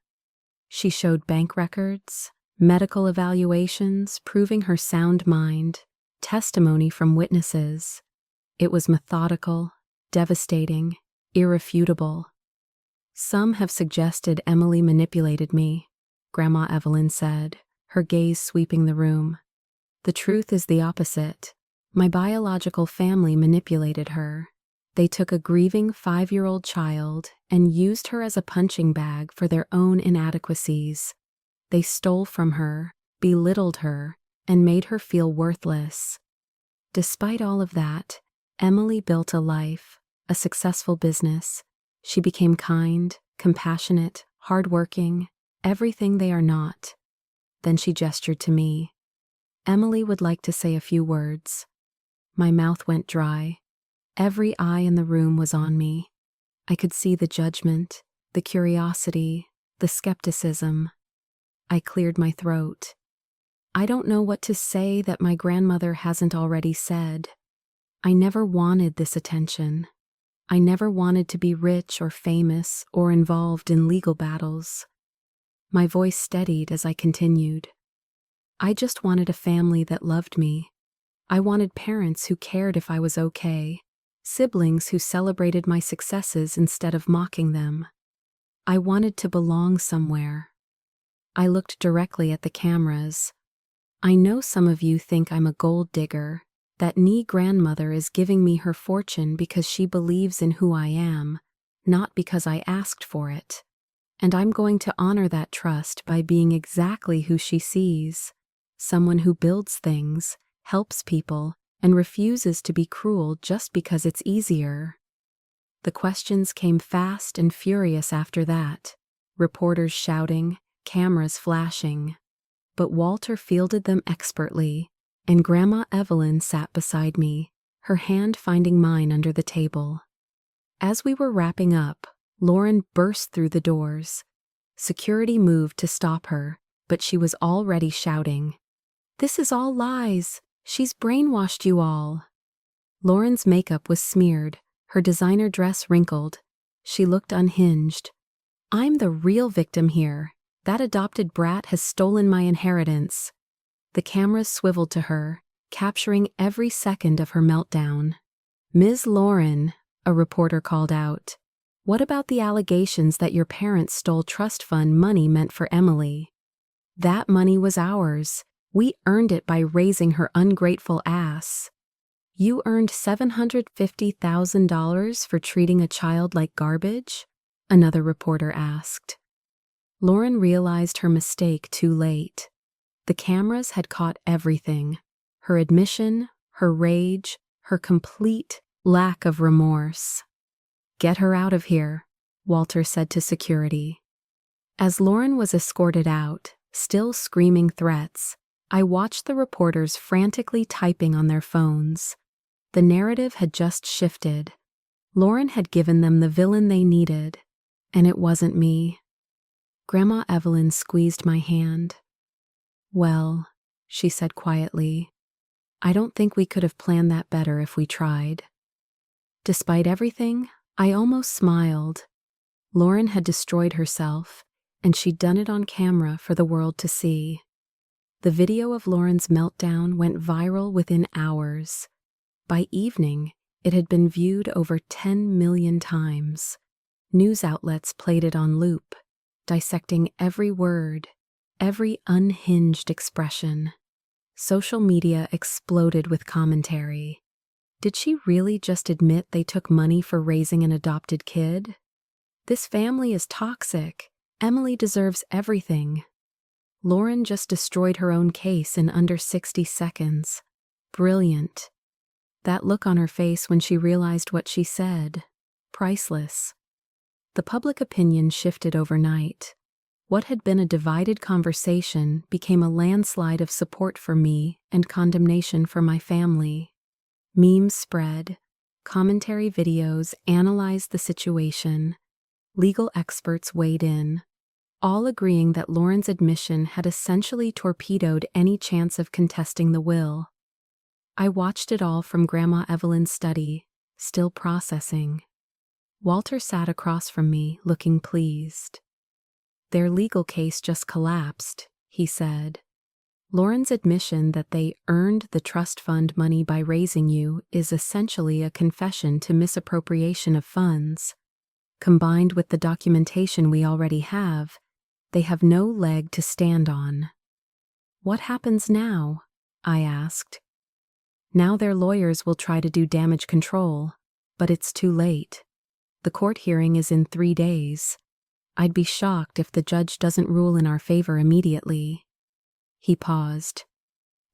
She showed bank records, medical evaluations proving her sound mind, testimony from witnesses. It was methodical, devastating, irrefutable. Some have suggested Emily manipulated me, Grandma Evelyn said, her gaze sweeping the room. The truth is the opposite. My biological family manipulated her. They took a grieving 5-year-old child and used her as a punching bag for their own inadequacies. They stole from her, belittled her, and made her feel worthless. Despite all of that, Emily built a life, a successful business. She became kind, compassionate, hardworking, Everything they are not. Then she gestured to me. Emily would like to say a few words. My mouth went dry. Every eye in the room was on me. I could see the judgment, the curiosity, the skepticism. I cleared my throat. I don't know what to say that my grandmother hasn't already said. I never wanted this attention. I never wanted to be rich or famous or involved in legal battles. My voice steadied as I continued. I just wanted a family that loved me. I wanted parents who cared if I was okay, siblings who celebrated my successes instead of mocking them. I wanted to belong somewhere. I looked directly at the cameras. I know some of you think I'm a gold digger, that Nee grandmother is giving me her fortune because she believes in who I am, not because I asked for it. And I'm going to honor that trust by being exactly who she sees, someone who builds things, helps people, and refuses to be cruel just because it's easier. The questions came fast and furious after that, reporters shouting, cameras flashing. But Walter fielded them expertly, and Grandma Evelyn sat beside me, her hand finding mine under the table. As we were wrapping up, Lauren burst through the doors. Security moved to stop her, but she was already shouting, "This is all lies! She's brainwashed you all!" Lauren's makeup was smeared, her designer dress wrinkled. She looked unhinged. "I'm the real victim here. That adopted brat has stolen my inheritance." The cameras swiveled to her, capturing every second of her meltdown. "Ms. Lauren," a reporter called out, "what about the allegations that your parents stole trust fund money meant for Emily? That money was ours. We earned it by raising her ungrateful ass." "You earned $750,000 for treating a child like garbage?" another reporter asked. Lauren realized her mistake too late. The cameras had caught everything: her admission, her rage, her complete lack of remorse. "Get her out of here," Walter said to security. As Lauren was escorted out, still screaming threats, I watched the reporters frantically typing on their phones. The narrative had just shifted. Lauren had given them the villain they needed, and it wasn't me. Grandma Evelyn squeezed my hand. "Well," she said quietly, "I don't think we could have planned that better if we tried." Despite everything, I almost smiled. Lauren had destroyed herself, and she'd done it on camera for the world to see. The video of Lauren's meltdown went viral within hours. By evening, it had been viewed over 10 million times. News outlets played it on loop, dissecting every word, every unhinged expression. Social media exploded with commentary. Did she really just admit they took money for raising an adopted kid? This family is toxic. Emily deserves everything. Lauren just destroyed her own case in under 60 seconds. Brilliant. That look on her face when she realized what she said. Priceless. The public opinion shifted overnight. What had been a divided conversation became a landslide of support for me and condemnation for my family. Memes spread. Commentary videos analyzed the situation. Legal experts weighed in, all agreeing that Lauren's admission had essentially torpedoed any chance of contesting the will. I watched it all from Grandma Evelyn's study, still processing. Walter sat across from me, looking pleased. "Their legal case just collapsed," he said. "Lauren's admission that they earned the trust fund money by raising you is essentially a confession to misappropriation of funds. Combined with the documentation we already have, they have no leg to stand on." "What happens now?" I asked. "Now their lawyers will try to do damage control, but it's too late. The court hearing is in 3 days. I'd be shocked if the judge doesn't rule in our favor immediately." He paused.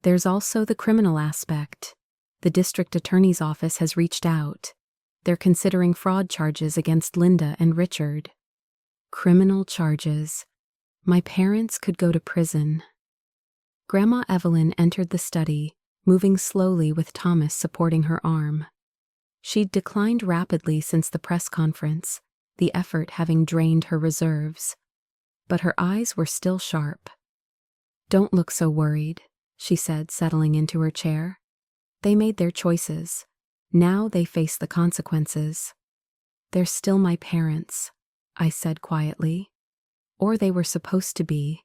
"There's also the criminal aspect. The district attorney's office has reached out. They're considering fraud charges against Linda and Richard." Criminal charges. My parents could go to prison. Grandma Evelyn entered the study, moving slowly with Thomas supporting her arm. She'd declined rapidly since the press conference, the effort having drained her reserves. But her eyes were still sharp. "Don't look so worried," she said, settling into her chair. "They made their choices. Now they face the consequences." "They're still my parents," I said quietly. "Or they were supposed to be."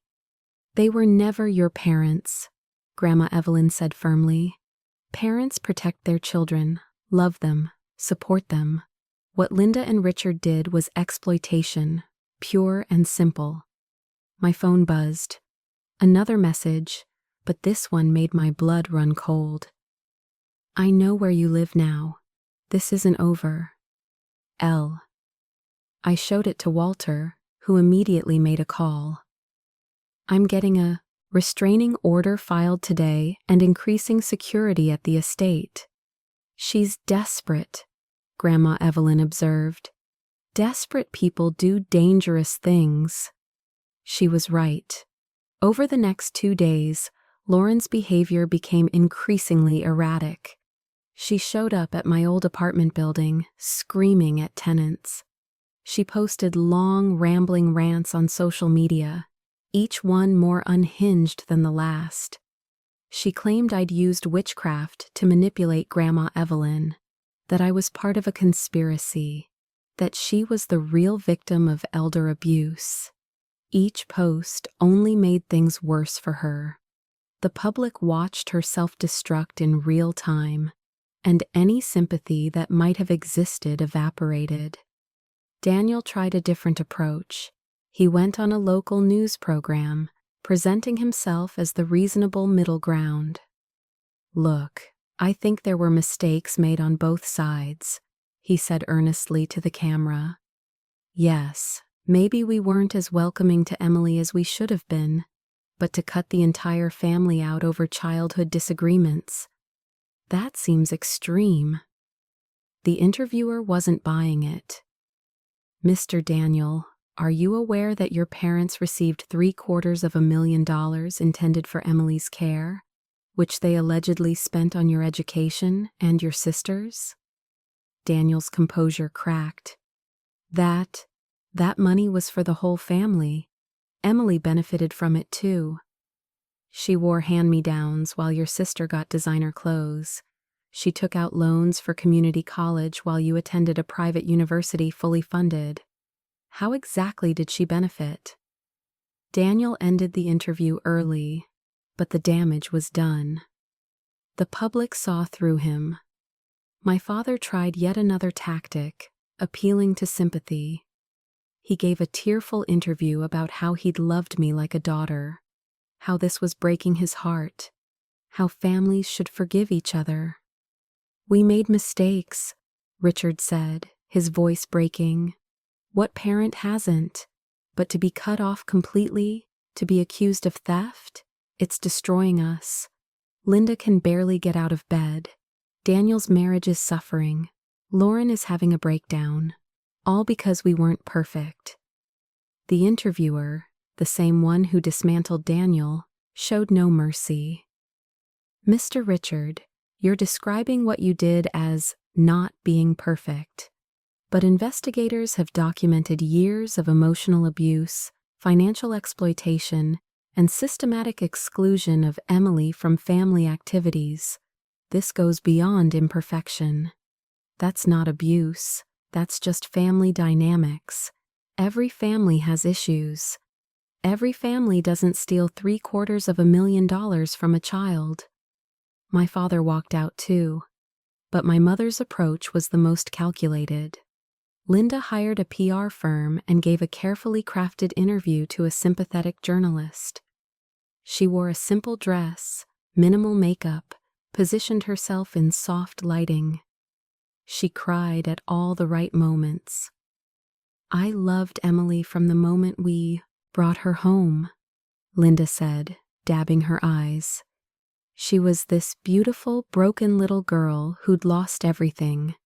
"They were never your parents," Grandma Evelyn said firmly. "Parents protect their children, love them, support them. What Linda and Richard did was exploitation, pure and simple." My phone buzzed. Another message, but this one made my blood run cold. "I know where you live now. This isn't over. L." I showed it to Walter, who immediately made a call. "I'm getting a restraining order filed today and increasing security at the estate." "She's desperate," Grandma Evelyn observed. "Desperate people do dangerous things." She was right. Over the next 2 days, Lauren's behavior became increasingly erratic. She showed up at my old apartment building, screaming at tenants. She posted long, rambling rants on social media, each one more unhinged than the last. She claimed I'd used witchcraft to manipulate Grandma Evelyn, that I was part of a conspiracy, that she was the real victim of elder abuse. Each post only made things worse for her. The public watched her self-destruct in real time, and any sympathy that might have existed evaporated. Daniel tried a different approach. He went on a local news program, presenting himself as the reasonable middle ground. "Look, I think there were mistakes made on both sides," he said earnestly to the camera. "Yes, maybe we weren't as welcoming to Emily as we should have been, but to cut the entire family out over childhood disagreements, that seems extreme." The interviewer wasn't buying it. "Mr. Daniel, are you aware that your parents received $750,000 intended for Emily's care, which they allegedly spent on your education and your sisters?" Daniel's composure cracked. That money was for the whole family. Emily benefited from it too. She wore hand-me-downs while your sister got designer clothes. She took out loans for community college while you attended a private university fully funded. How exactly did she benefit? Daniel ended the interview early, but the damage was done. The public saw through him. My father tried yet another tactic, appealing to sympathy. He gave a tearful interview about how he'd loved me like a daughter, how this was breaking his heart, how families should forgive each other. "We made mistakes," Richard said, his voice breaking. "What parent hasn't? But to be cut off completely, to be accused of theft, it's destroying us. Linda can barely get out of bed. Daniel's marriage is suffering. Lauren is having a breakdown. All because we weren't perfect." The interviewer, the same one who dismantled Daniel, showed no mercy. "Mr. Richard, you're describing what you did as not being perfect. But investigators have documented years of emotional abuse, financial exploitation, and systematic exclusion of Emily from family activities. This goes beyond imperfection. That's not abuse. That's just family dynamics. Every family has issues. Every family doesn't steal $750,000 from a child." My father walked out too, but my mother's approach was the most calculated. Linda hired a PR firm and gave a carefully crafted interview to a sympathetic journalist. She wore a simple dress, minimal makeup, positioned herself in soft lighting. She cried at all the right moments. "I loved Emily from the moment we brought her home," Linda said, dabbing her eyes. "She was this beautiful, broken little girl who'd lost everything.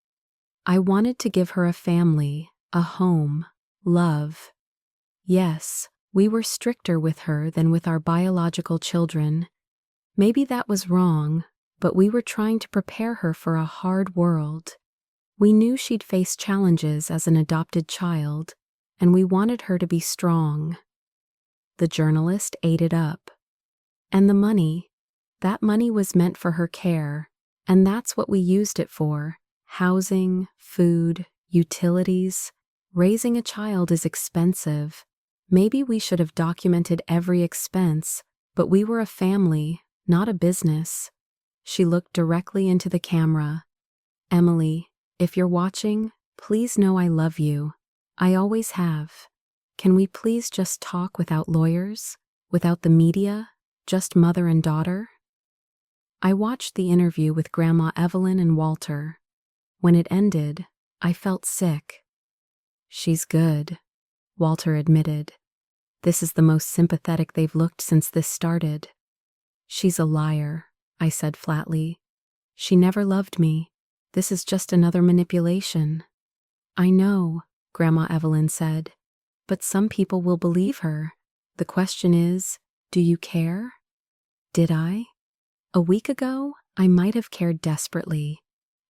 I wanted to give her a family, a home, love. Yes, We were stricter with her than with our biological children. Maybe that was wrong, but we were trying to prepare her for a hard world. We knew she'd face challenges as an adopted child, and we wanted her to be strong. The journalist ate it up. And the money? That money was meant for her care, and that's what we used it for. Housing, food, utilities. Raising a child is expensive. Maybe we should have documented every expense, but we were a family, not a business. She looked directly into the camera. Emily, if you're watching, please know I love you. I always have. Can we please just talk without lawyers? Without the media? Just mother and daughter? I watched the interview with Grandma Evelyn and Walter. When it ended, I felt sick. She's good, Walter admitted. This is the most sympathetic they've looked since this started. She's a liar, I said flatly. She never loved me. This is just another manipulation. I know, Grandma Evelyn said, but some people will believe her. The question is, do you care? Did I? A week ago, I might have cared desperately.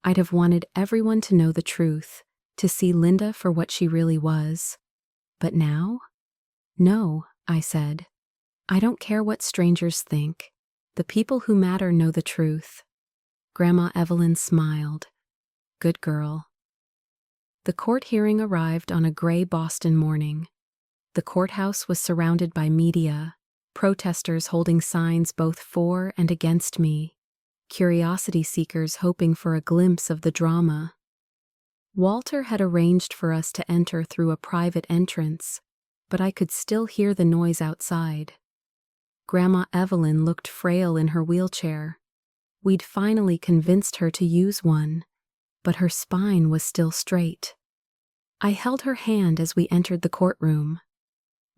I'd have wanted everyone to know the truth, to see Linda for what she really was. But now? No, I said. I don't care what strangers think. The people who matter know the truth. Grandma Evelyn smiled. Good girl. The court hearing arrived on a gray Boston morning. The courthouse was surrounded by media, protesters holding signs both for and against me, curiosity seekers hoping for a glimpse of the drama. Walter had arranged for us to enter through a private entrance, but I could still hear the noise outside. Grandma Evelyn looked frail in her wheelchair. We'd finally convinced her to use one, but her spine was still straight. I held her hand as we entered the courtroom.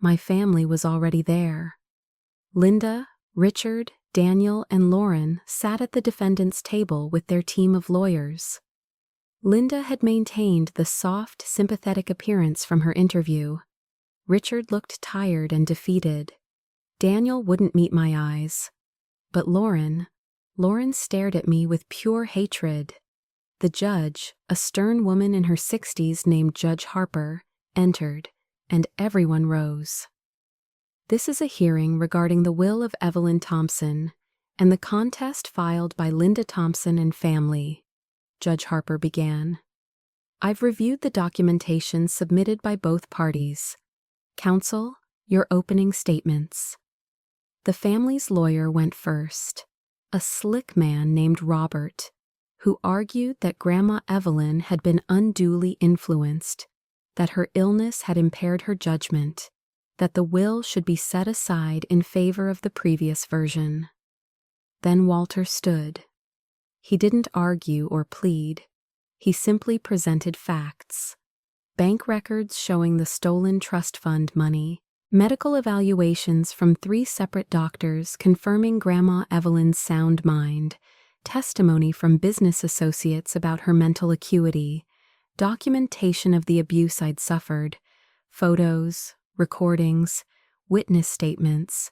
My family was already there. Linda, Richard, Daniel, and Lauren sat at the defendant's table with their team of lawyers. Linda had maintained the soft, sympathetic appearance from her interview. Richard looked tired and defeated. Daniel wouldn't meet my eyes. But Lauren stared at me with pure hatred. The judge, a stern woman in her 60s named Judge Harper, entered, and everyone rose. This is a hearing regarding the will of Evelyn Thompson and the contest filed by Linda Thompson and family. Judge Harper began. I've reviewed the documentation submitted by both parties. Counsel, your opening statements. The family's lawyer went first, a slick man named Robert, who argued that Grandma Evelyn had been unduly influenced, that her illness had impaired her judgment, that the will should be set aside in favor of the previous version. Then Walter stood. He didn't argue or plead. He simply presented facts. Bank records showing the stolen trust fund money, medical evaluations from 3 separate doctors confirming Grandma Evelyn's sound mind, testimony from business associates about her mental acuity, documentation of the abuse I'd suffered, photos, recordings, witness statements,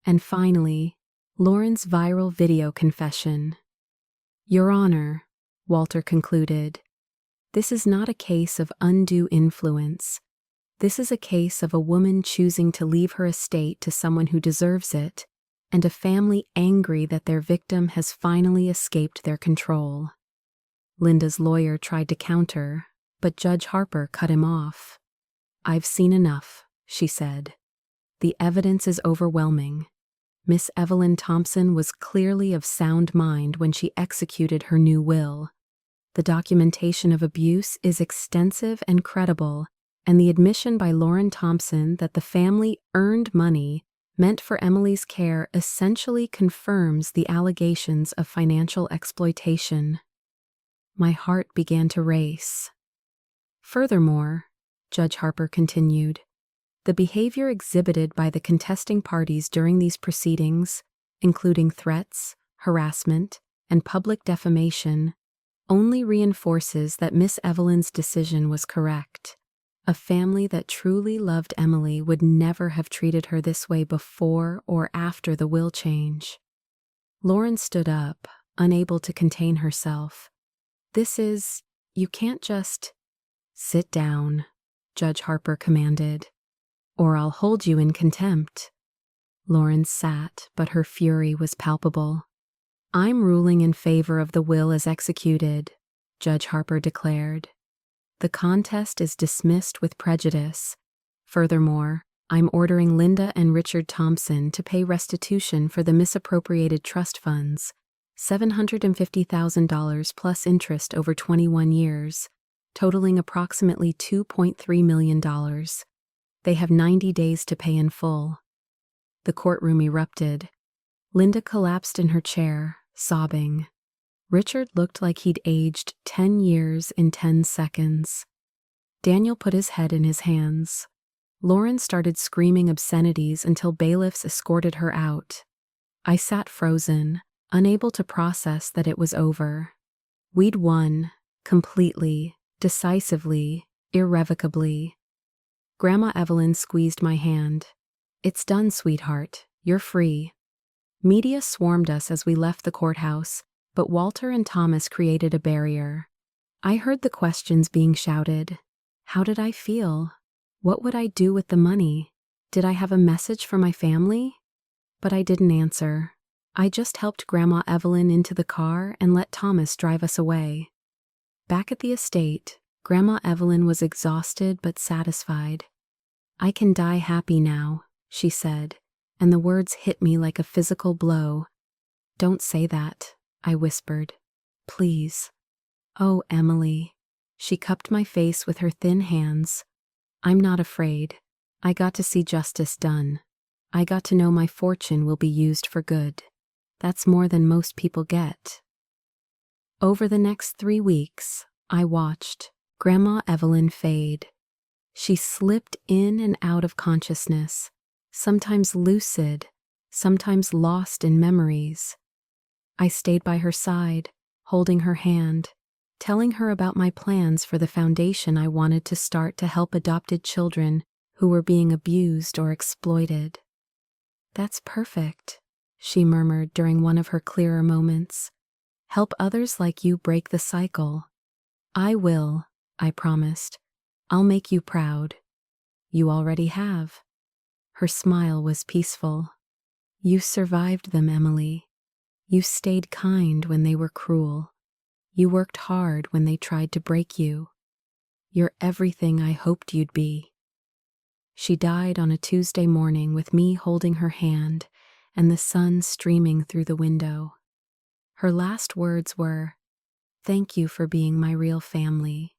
and finally, Lauren's viral video confession. Your Honor, Walter concluded, this is not a case of undue influence. This is a case of a woman choosing to leave her estate to someone who deserves it, and a family angry that their victim has finally escaped their control. Linda's lawyer tried to counter, but Judge Harper cut him off. I've seen enough, she said. The evidence is overwhelming. Miss Evelyn Thompson was clearly of sound mind when she executed her new will. The documentation of abuse is extensive and credible, and the admission by Lauren Thompson that the family earned money meant for Emily's care essentially confirms the allegations of financial exploitation. My heart began to race. Furthermore, Judge Harper continued, the behavior exhibited by the contesting parties during these proceedings, including threats, harassment, and public defamation, only reinforces that Miss Evelyn's decision was correct. A family that truly loved Emily would never have treated her this way before or after the will change. Lauren stood up, unable to contain herself. You can't just... Sit down, Judge Harper commanded, or I'll hold you in contempt. Lauren sat, but her fury was palpable. I'm ruling in favor of the will as executed, Judge Harper declared. The contest is dismissed with prejudice. Furthermore, I'm ordering Linda and Richard Thompson to pay restitution for the misappropriated trust funds, $750,000 plus interest over 21 years, totaling approximately $2.3 million. They have 90 days to pay in full. The courtroom erupted. Linda collapsed in her chair, sobbing. Richard looked like he'd aged 10 years in 10 seconds. Daniel put his head in his hands. Lauren started screaming obscenities until bailiffs escorted her out. I sat frozen, unable to process that it was over. We'd won, completely, decisively, irrevocably. Grandma Evelyn squeezed my hand. It's done, sweetheart. You're free. Media swarmed us as we left the courthouse, but Walter and Thomas created a barrier. I heard the questions being shouted. How did I feel? What would I do with the money? Did I have a message for my family? But I didn't answer. I just helped Grandma Evelyn into the car and let Thomas drive us away. Back at the estate, Grandma Evelyn was exhausted but satisfied. I can die happy now, she said, and the words hit me like a physical blow. Don't say that, I whispered. Please. Oh, Emily. She cupped my face with her thin hands. I'm not afraid. I got to see justice done. I got to know my fortune will be used for good. That's more than most people get. Over the next 3 weeks, I watched Grandma Evelyn fade. She slipped in and out of consciousness, sometimes lucid, sometimes lost in memories. I stayed by her side, holding her hand, telling her about my plans for the foundation I wanted to start to help adopted children who were being abused or exploited. That's perfect, she murmured during one of her clearer moments. Help others like you break the cycle. I will, I promised. I'll make you proud. You already have. Her smile was peaceful. You survived them, Emily. You stayed kind when they were cruel. You worked hard when they tried to break you. You're everything I hoped you'd be. She died on a Tuesday morning with me holding her hand and the sun streaming through the window. Her last words were, "Thank you for being my real family."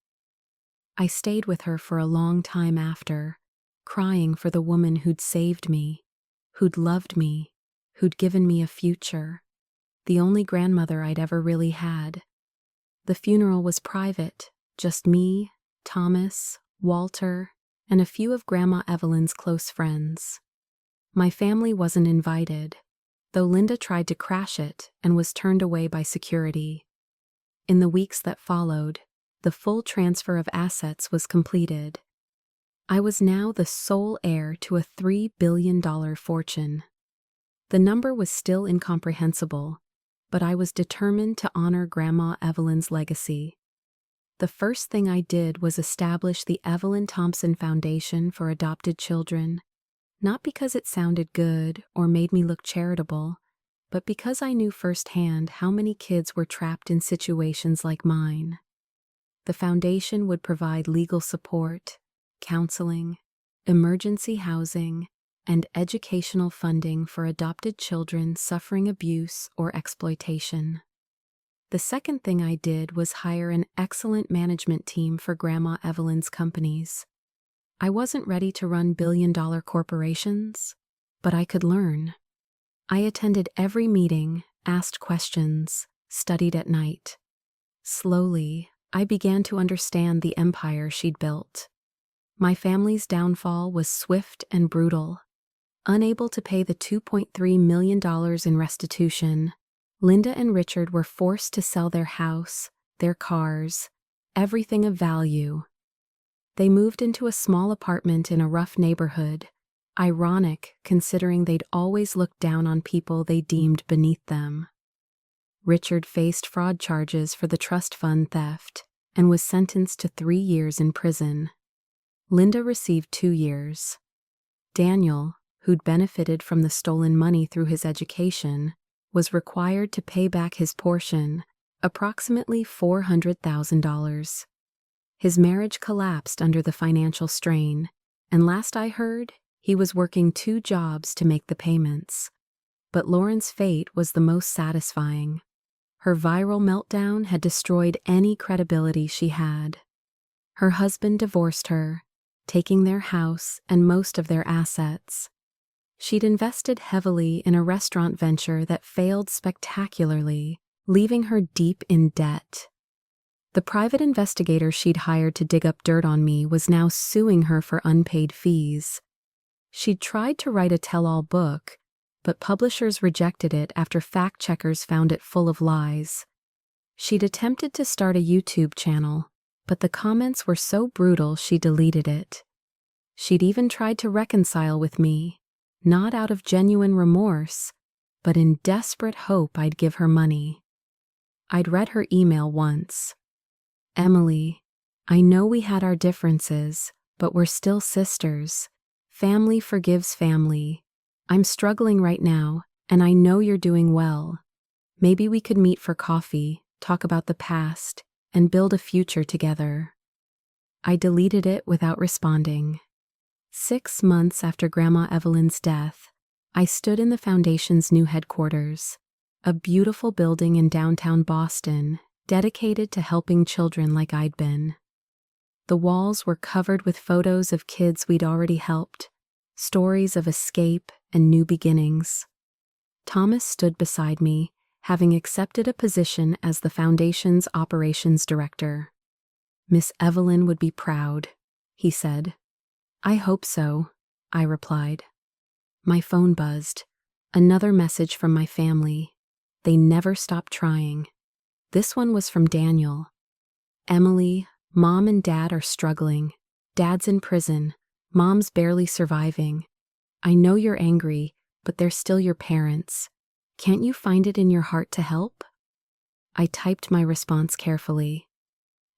I stayed with her for a long time after, crying for the woman who'd saved me, who'd loved me, who'd given me a future, the only grandmother I'd ever really had. The funeral was private, just me, Thomas, Walter, and a few of Grandma Evelyn's close friends. My family wasn't invited, though Linda tried to crash it and was turned away by security. In the weeks that followed, the full transfer of assets was completed. I was now the sole heir to a $3 billion fortune. The number was still incomprehensible, but I was determined to honor Grandma Evelyn's legacy. The first thing I did was establish the Evelyn Thompson Foundation for Adopted Children, not because it sounded good or made me look charitable, but because I knew firsthand how many kids were trapped in situations like mine. The foundation would provide legal support, counseling, emergency housing, and educational funding for adopted children suffering abuse or exploitation. The second thing I did was hire an excellent management team for Grandma Evelyn's companies. I wasn't ready to run billion-dollar corporations, but I could learn. I attended every meeting, asked questions, studied at night. Slowly, I began to understand the empire she'd built. My family's downfall was swift and brutal. Unable to pay the $2.3 million in restitution, Linda and Richard were forced to sell their house, their cars, everything of value. They moved into a small apartment in a rough neighborhood. Ironic, considering they'd always looked down on people they deemed beneath them. Richard faced fraud charges for the trust fund theft and was sentenced to 3 years in prison. Linda received 2 years. Daniel, who'd benefited from the stolen money through his education, was required to pay back his portion, approximately $400,000. His marriage collapsed under the financial strain, and last I heard, he was working 2 jobs to make the payments. But Lauren's fate was the most satisfying. Her viral meltdown had destroyed any credibility she had. Her husband divorced her, taking their house and most of their assets. She'd invested heavily in a restaurant venture that failed spectacularly, leaving her deep in debt. The private investigator she'd hired to dig up dirt on me was now suing her for unpaid fees. She'd tried to write a tell-all book, but publishers rejected it after fact-checkers found it full of lies. She'd attempted to start a YouTube channel, but the comments were so brutal she deleted it. She'd even tried to reconcile with me, not out of genuine remorse, but in desperate hope I'd give her money. I'd read her email once. "Emily, I know we had our differences, but we're still sisters. Family forgives family. I'm struggling right now, and I know you're doing well. Maybe we could meet for coffee, talk about the past, and build a future together." I deleted it without responding. 6 months after Grandma Evelyn's death, I stood in the Foundation's new headquarters, a beautiful building in downtown Boston, dedicated to helping children like I'd been. The walls were covered with photos of kids we'd already helped, stories of escape and new beginnings. Thomas stood beside me, having accepted a position as the Foundation's operations director. "Miss Evelyn would be proud," he said. "I hope so," I replied. My phone buzzed. Another message from my family. They never stopped trying. This one was from Daniel. "Emily, Mom and Dad are struggling. Dad's in prison. Mom's barely surviving. I know you're angry, but they're still your parents. Can't you find it in your heart to help?" I typed my response carefully.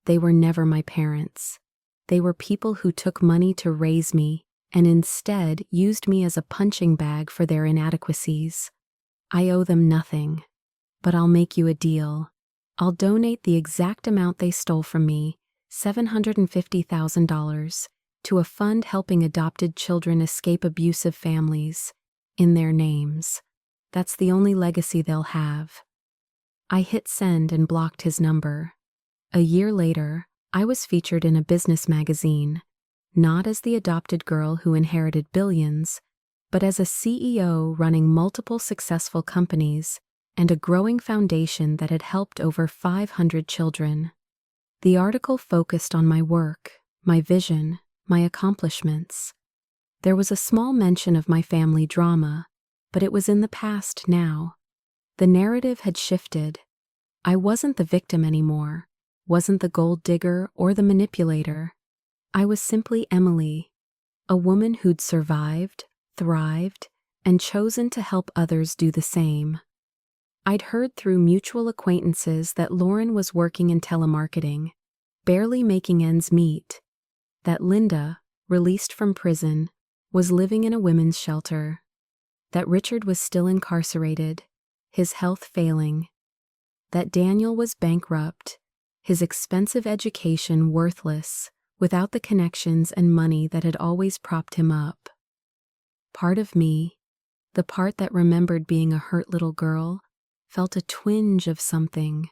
They were never my parents. They were people who took money to raise me and instead used me as a punching bag for their inadequacies. I owe them nothing, but I'll make you a deal. I'll donate the exact amount they stole from me, $750,000, to a fund helping adopted children escape abusive families, in their names. That's the only legacy they'll have. I hit send and blocked his number. A year later, I was featured in a business magazine, not as the adopted girl who inherited billions, but as a CEO running multiple successful companies and a growing foundation that had helped over 500 children. The article focused on my work, my vision, my accomplishments. There was a small mention of my family drama, but it was in the past now. The narrative had shifted. I wasn't the victim anymore, wasn't the gold digger or the manipulator. I was simply Emily, a woman who'd survived, thrived, and chosen to help others do the same. I'd heard through mutual acquaintances that Lauren was working in telemarketing, barely making ends meet, that Linda, released from prison, was living in a women's shelter, that Richard was still incarcerated, his health failing, that Daniel was bankrupt, his expensive education worthless, without the connections and money that had always propped him up. Part of me, the part that remembered being a hurt little girl, felt a twinge of something.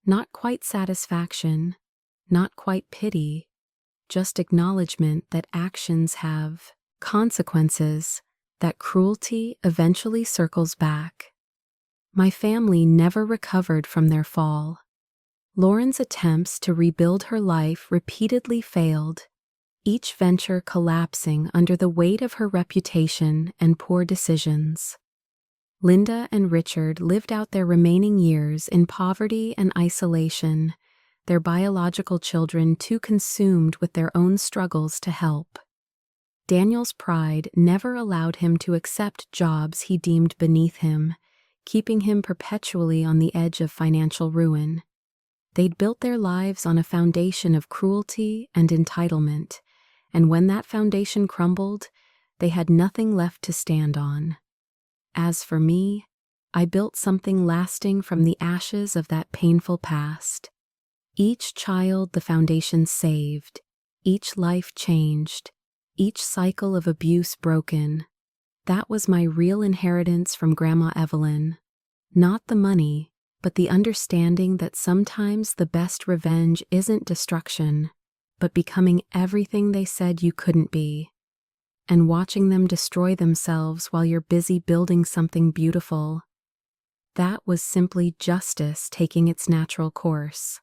Not quite satisfaction, not quite pity, just acknowledgement that actions have consequences, that cruelty eventually circles back. My family never recovered from their fall. Lauren's attempts to rebuild her life repeatedly failed, each venture collapsing under the weight of her reputation and poor decisions. Linda and Richard lived out their remaining years in poverty and isolation, their biological children too consumed with their own struggles to help. Daniel's pride never allowed him to accept jobs he deemed beneath him, keeping him perpetually on the edge of financial ruin. They'd built their lives on a foundation of cruelty and entitlement, and when that foundation crumbled, they had nothing left to stand on. As for me, I built something lasting from the ashes of that painful past. Each child the foundation saved, each life changed, each cycle of abuse broken. That was my real inheritance from Grandma Evelyn. Not the money, but the understanding that sometimes the best revenge isn't destruction, but becoming everything they said you couldn't be. And watching them destroy themselves while you're busy building something beautiful. That was simply justice taking its natural course.